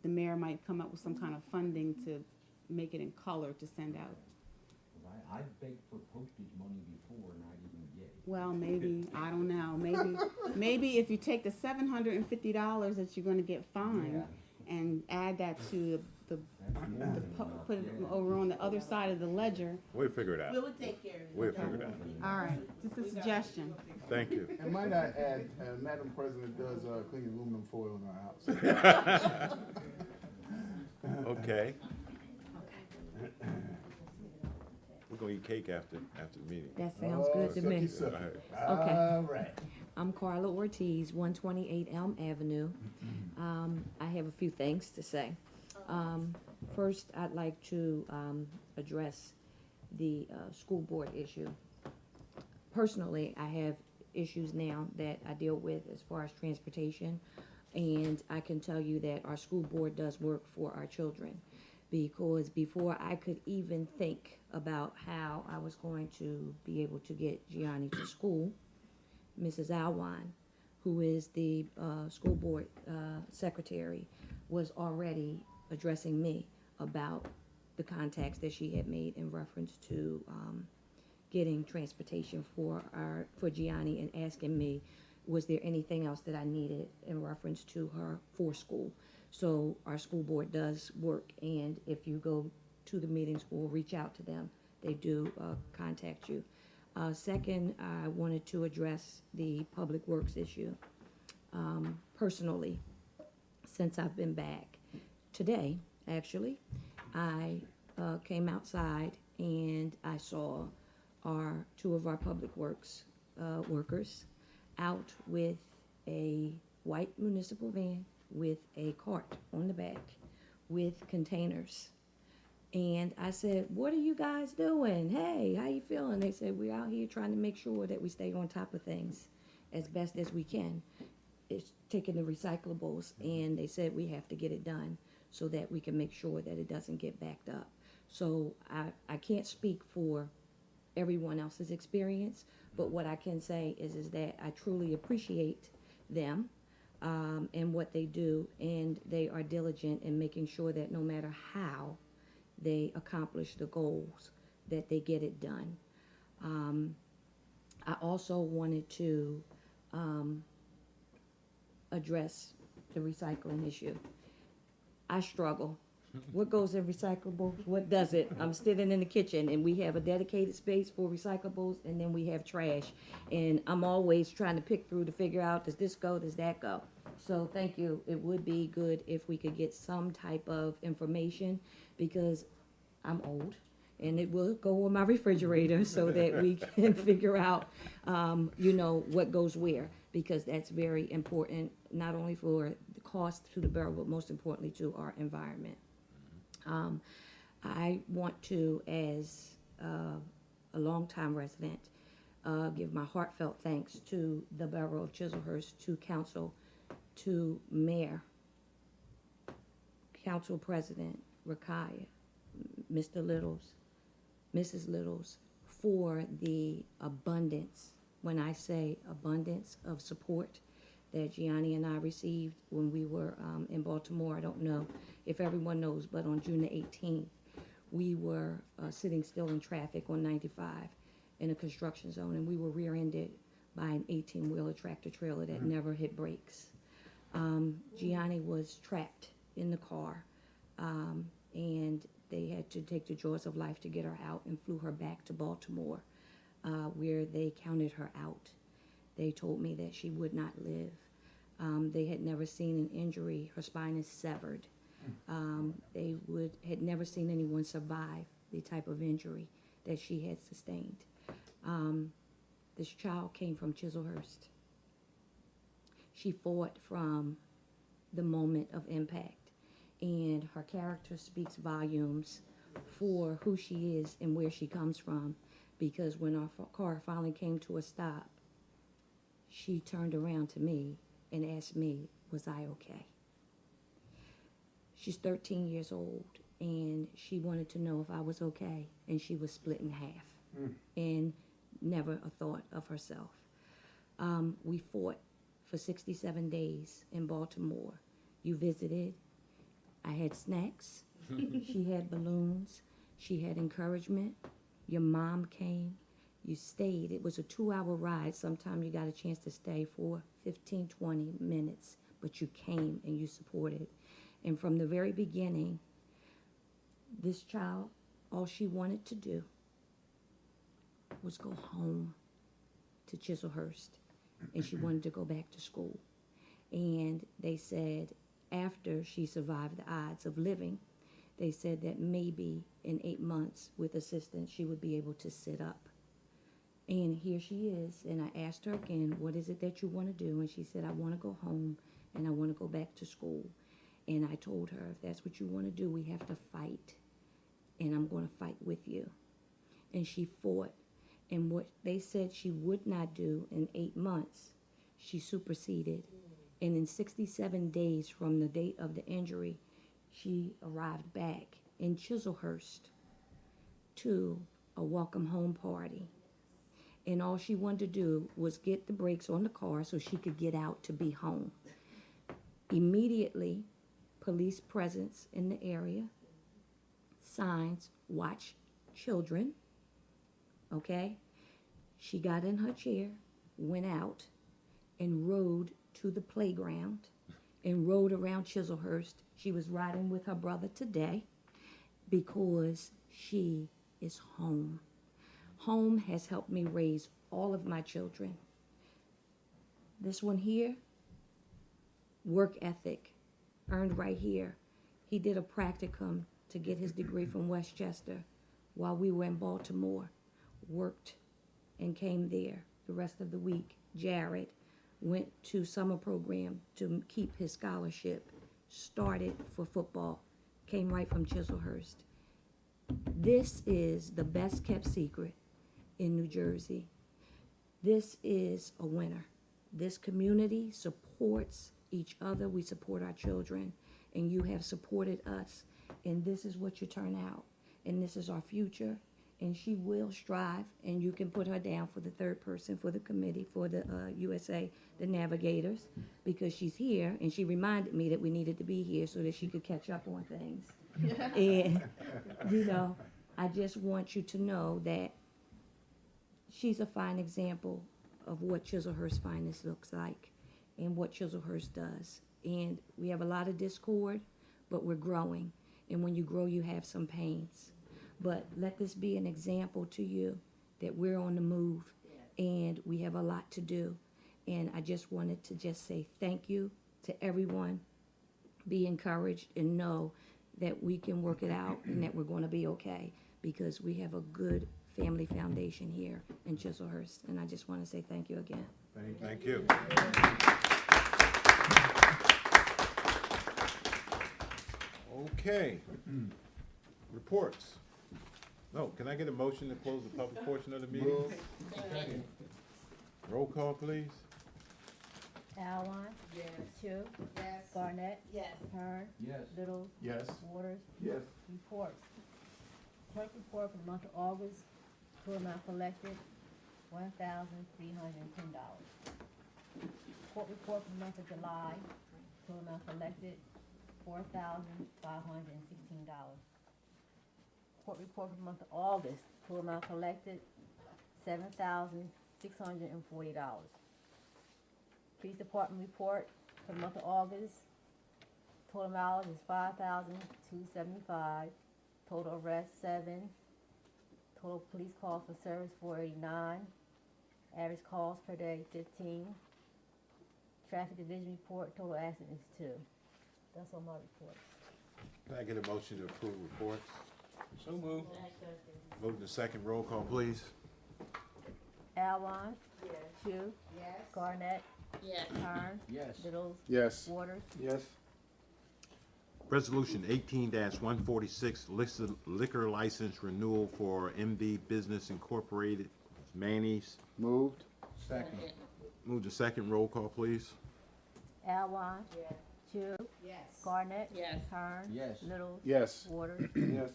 the mayor might come up with some kind of funding to make it in color to send out. I've begged for postage money before and I didn't get it. Well, maybe, I don't know, maybe if you take the $750 that you're gonna get fined and add that to put it over on the other side of the ledger. We'll figure it out. We'll take care of it. We'll figure it out. All right, just a suggestion. Thank you. And might I add, Madam President does clean aluminum foil in our house. Okay. We're gonna eat cake after the meeting. That sounds good to me. Sucky, sucky. Okay. All right. I'm Carla Ortiz, 128 Elm Avenue. I have a few things to say. First, I'd like to address the school board issue. Personally, I have issues now that I deal with as far as transportation, and I can tell you that our school board does work for our children, because before I could even think about how I was going to be able to get Gianni to school, Mrs. Alwan, who is the school board secretary, was already addressing me about the contacts that she had made in reference to getting transportation for Gianni, and asking me, was there anything else that I needed in reference to her for school. So our school board does work, and if you go to the meetings or reach out to them, they do contact you. Second, I wanted to address the public works issue. Personally, since I've been back, today, actually, I came outside and I saw two of our public works workers out with a white municipal van with a cart on the back with containers. And I said, what are you guys doing? Hey, how you feeling? They said, we're out here trying to make sure that we stay on top of things as best as we can. It's taking the recyclables, and they said we have to get it done so that we can make sure that it doesn't get backed up. So I can't speak for everyone else's experience, but what I can say is that I truly appreciate them and what they do, and they are diligent in making sure that no matter how they accomplish the goals, that they get it done. I also wanted to address the recycling issue. I struggle. What goes in recyclables? What doesn't? I'm sitting in the kitchen, and we have a dedicated space for recyclables, and then we have trash. And I'm always trying to pick through to figure out, does this go, does that go? So thank you. It would be good if we could get some type of information, because I'm old, and it will go on my refrigerator so that we can figure out, what goes where, because that's very important, not only for the cost to the borough, but most importantly to our environment. I want to, as a longtime resident, give my heartfelt thanks to the borough of Chislehurst, to council, to mayor, council president Rakaya, Mr. Littles, Mrs. Littles, for the abundance, when I say abundance, of support that Gianni and I received when we were in Baltimore. I don't know if everyone knows, but on June the 18th, we were sitting still in traffic on 95 in a construction zone, and we were rear-ended by an 18-wheeler tractor trailer that never hit brakes. Gianni was trapped in the car, and they had to take the jaws of life to get her out and flew her back to Baltimore, where they counted her out. They told me that she would not live. They had never seen an injury. Her spine is severed. They had never seen anyone survive the type of injury that she had sustained. This child came from Chislehurst. She fought from the moment of impact. And her character speaks volumes for who she is and where she comes from, because when our car finally came to a stop, she turned around to me and asked me, was I okay? She's 13 years old, and she wanted to know if I was okay, and she was split in half and never a thought of herself. We fought for 67 days in Baltimore. You visited. I had snacks. She had balloons. She had encouragement. Your mom came. You stayed. It was a 2-hour ride. Sometimes you got a chance to stay for 15, 20 minutes, but you came and you supported. And from the very beginning, this child, all she wanted to do was go home to Chislehurst, and she wanted to go back to school. And they said after she survived the odds of living, they said that maybe in 8 months with assistance she would be able to sit up. And here she is, and I asked her again, what is it that you want to do? And she said, I want to go home and I want to go back to school. And I told her, if that's what you want to do, we have to fight, and I'm going to fight with you. And she fought, and what they said she would not do in 8 months, she superseded. And in 67 days from the date of the injury, she arrived back in Chislehurst to a welcome home party. And all she wanted to do was get the brakes on the car so she could get out to be home. Immediately, police presence in the area, signs, watch children, okay? She got in her chair, went out, and rode to the playground and rode around Chislehurst. She was riding with her brother today because she is home. Home has helped me raise all of my children. This one here, work ethic, earned right here. He did a practicum to get his degree from Westchester while we were in Baltimore, worked and came there the rest of the week. Jared went to summer program to keep his scholarship, started for football, came right from Chislehurst. This is the best kept secret in New Jersey. This is a winner. This community supports each other. We support our children, and you have supported us. And this is what you turn out. And this is our future. And she will strive, and you can put her down for the third person for the committee, for the USA, the navigators, because she's here, and she reminded me that we needed to be here so that she could catch up on things. And, you know, I just want you to know that she's a fine example of what Chislehurst Finest looks like and what Chislehurst does. And we have a lot of discord, but we're growing. And when you grow, you have some pains. But let this be an example to you that we're on the move and we have a lot to do. And I just wanted to just say thank you to everyone. Be encouraged and know that we can work it out and that we're going to be okay, because we have a good family foundation here in Chislehurst. And I just want to say thank you again. Thank you. Okay. Reports. No, can I get a motion to close the public portion of the meeting? Roll call, please. Alwine. Yes. Chu. Yes. Barnett. Yes. Hearn. Yes. Little. Yes. Waters. Yes. Reports. Clerk report for the month of August, total amount collected, $1,310. Court report for the month of July, total amount collected, $4,516. Court report for the month of August, total amount collected, $7,640. Police department report for the month of August, total mileage is 5,275. Total arrests 7. Total police calls for service 489. Average calls per day 15. Traffic division report, total accident is 2. That's all my reports. Can I get a motion to approve reports? So moved. Move to second. Roll call, please. Alwine. Yes. Chu. Yes. Garnett. Yes. Hearn. Yes. Littles. Yes. Waters. Yes. Resolution 18-146, liquor license renewal for MV Business Incorporated, Manny's. Moved. Second. Move to second, roll call, please. Alwan. Chu. Yes. Garnet. Yes. Kern. Yes. Little. Yes. Waters. Yes.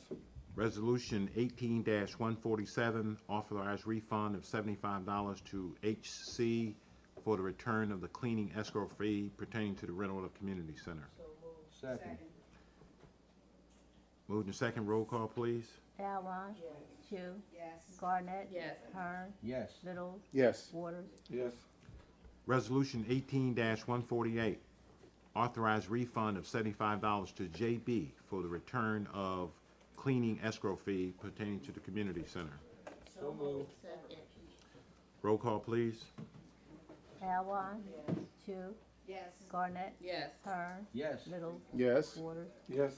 Resolution 18-147, authorized refund of $75 to HC for the return of the cleaning escrow fee pertaining to the rental of community center. Second. Moved in second, roll call, please. Alwan. Chu. Yes. Garnet. Yes. Kern. Yes. Little. Yes. Waters. Yes. Resolution 18-148, authorized refund of $75 to JB for the return of cleaning escrow fee pertaining to the community center. So moved. Roll call, please. Alwan. Chu. Yes. Garnet. Yes. Kern. Yes. Little. Yes. Waters. Yes.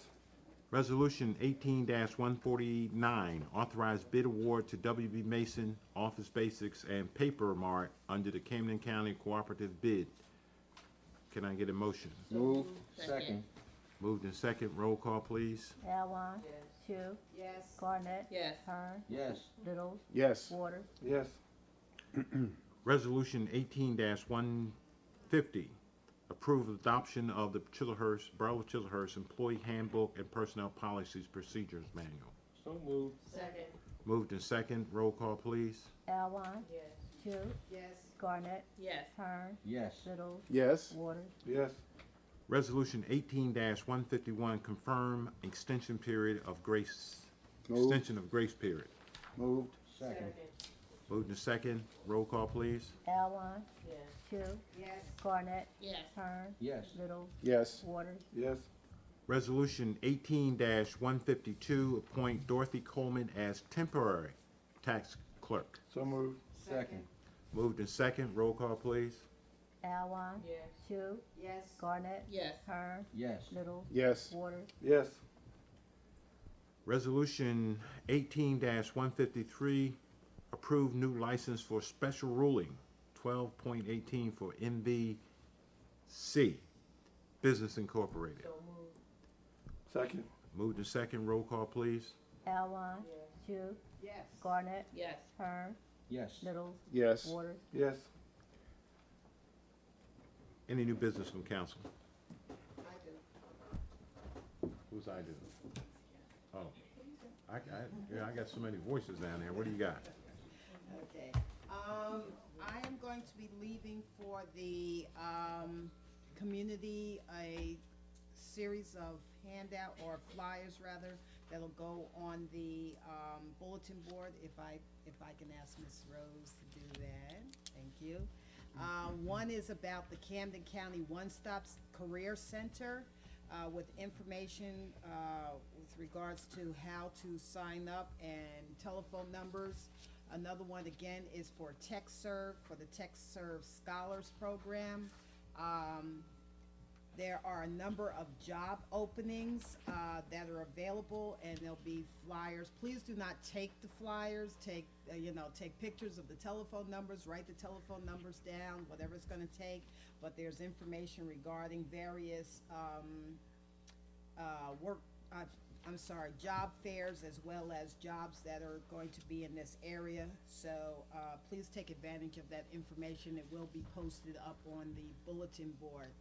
Resolution 18-149, authorized bid award to WB Mason, Office Basics, and Paper Mart under the Camden County Cooperative Bid. Can I get a motion? Moved. Second. Moved in second, roll call, please. Alwan. Chu. Yes. Garnet. Yes. Kern. Yes. Little. Yes. Waters. Yes. Resolution 18-150, approve adoption of the Borough of Chislehurst Employee Handbook and Personnel Policies Procedures Manual. So moved. Second. Moved in second, roll call, please. Alwan. Yes. Chu. Yes. Garnet. Yes. Kern. Yes. Little. Yes. Waters. Yes. Resolution 18-151, confirm extension period of grace, Moved. extension of grace period. Moved. Second. Moved in second, roll call, please. Alwan. Yes. Chu. Yes. Garnet. Yes. Kern. Yes. Little. Yes. Waters. Yes. Resolution 18-152, appoint Dorothy Coleman as temporary tax clerk. So moved. Second. Moved in second, roll call, please. Alwan. Yes. Chu. Yes. Garnet. Yes. Kern. Yes. Little. Yes. Waters. Yes. Resolution 18-153, approve new license for special ruling, 12.18 for MVC, Business Incorporated. Second. Moved in second, roll call, please. Alwan. Chu. Yes. Garnet. Yes. Kern. Yes. Little. Yes. Waters. Yes. Any new business from council? I do. Who's I do? Oh, I got so many voices down there. What do you got? Okay. I am going to be leaving for the community, a series of handout or flyers rather that'll go on the bulletin board. If I can ask Ms. Rose to do that, thank you. One is about the Camden County One Stop Career Center with information with regards to how to sign up and telephone numbers. Another one again is for TechServe, for the TechServe Scholars Program. There are a number of job openings that are available, and there'll be flyers. Please do not take the flyers. Take take pictures of the telephone numbers. Write the telephone numbers down, whatever it's going to take. But there's information regarding various job fairs as well as jobs that are going to be in this area. So please take advantage of that information. It will be posted up on the bulletin board.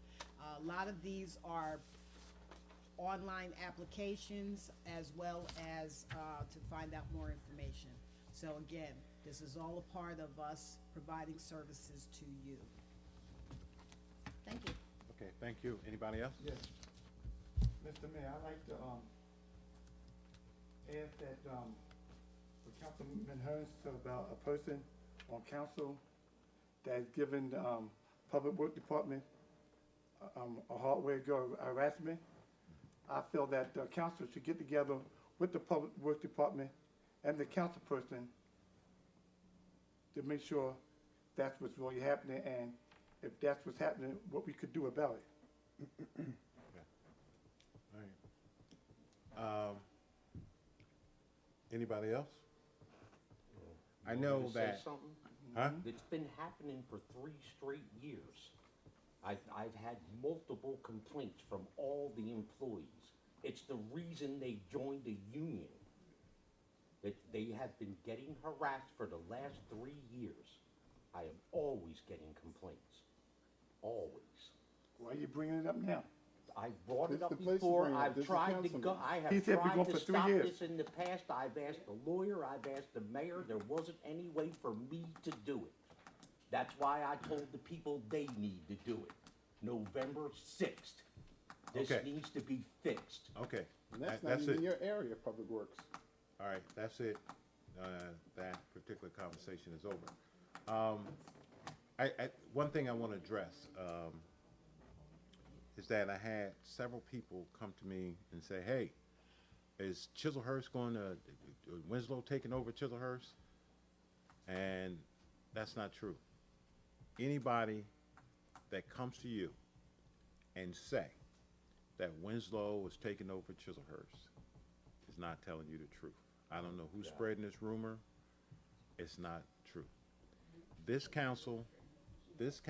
A lot of these are online applications as well as to find out more information. So again, this is all a part of us providing services to you. Thank you. Okay, thank you. Anybody else? Yes. Mr. Mayor, I'd like to ask that for Councilman Hearns about a person on council that's given the Public Works Department a hardware girl harassment. I feel that the council should get together with the Public Works Department and the council person to make sure that's what's really happening, and if that's what's happening, what we could do about it. All right. Anybody else? I You know want me to say that. something? Huh? It's been happening for 3 straight years. I've had multiple complaints from all the employees. It's the reason they joined the union. That they have been getting harassed for the last 3 years. I am always getting complaints. Always. Why are you bringing it up now? I brought This it up the place to before. bring it up. I've This is tried to council go. meeting. I He have said we're tried going to for 3 stop years. this in the past. I've asked the lawyer. I've asked the mayor. There wasn't any way for me to do it. That's why I told the people they need to do it. November 6th. This Okay. needs to be fixed. Okay. And that's not That's even it. your area, Public Works. All right, that's it. That particular conversation is over. One thing I want to address is that I had several people come to me and say, hey, is Chislehurst going to, Winslow taking over Chislehurst? And that's not true. Anybody that comes to you and say that Winslow is taking over Chislehurst is not telling you the truth. I don't know who's spreading this rumor. It's not true. This council, this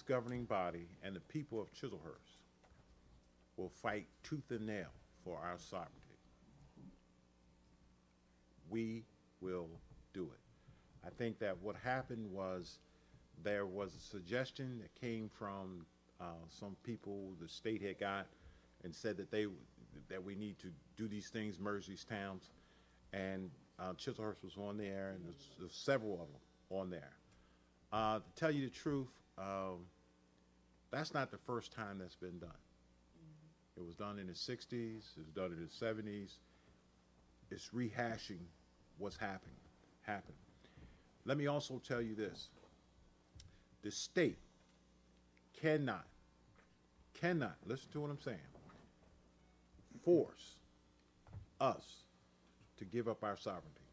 governing body, and the people of Chislehurst will fight tooth and nail for our sovereignty. We will do it. I think that what happened was there was a suggestion that came from some people the state had got and said that we need to do these things, merge these towns, and Chislehurst was on there, and there's several of them on there. To tell you the truth, that's not the first time that's been done. It was done in the 60s, it was done in the 70s. It's rehashing what's happened. Let me also tell you this. The state cannot, listen to what I'm saying, force us to give up our sovereignty.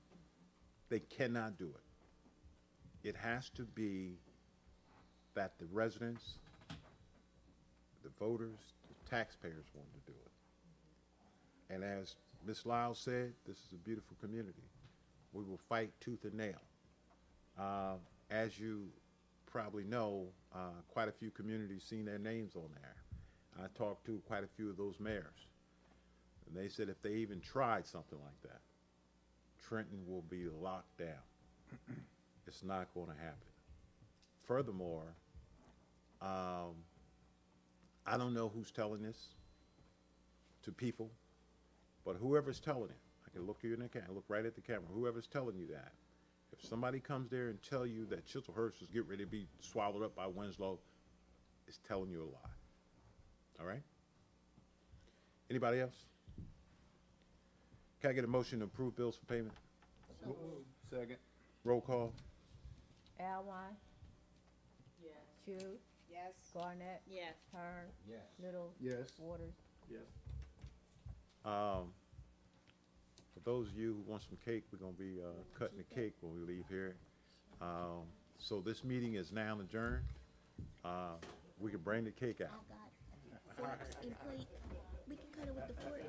They cannot do it. It has to be that the residents, the voters, the taxpayers want to do it. And as Ms. Lyles said, this is a beautiful community. We will fight tooth and nail. As you probably know, quite a few communities seen their names on there. I talked to quite a few of those mayors, and they said if they even tried something like that, Trenton will be locked down. It's not going to happen. Furthermore, I don't know who's telling this to people, but whoever's telling it, I can look you in the camera, look right at the camera, whoever's telling you that, if somebody comes there and tell you that Chislehurst is getting ready to be swallowed up by Winslow, it's telling you a lie. All right? Anybody else? Can I get a motion to approve bills for payment? Second. Roll call. Alwine, Yes. Chu, Yes. Garnett, Yes. Hearn, Yes. Little, Yes. Waters. Yes. For those of you who want some cake, we're going to be cutting the cake when we leave here. So this meeting is now adjourned. We can bring the cake out. I got forks and plates. We can cut it with the fork.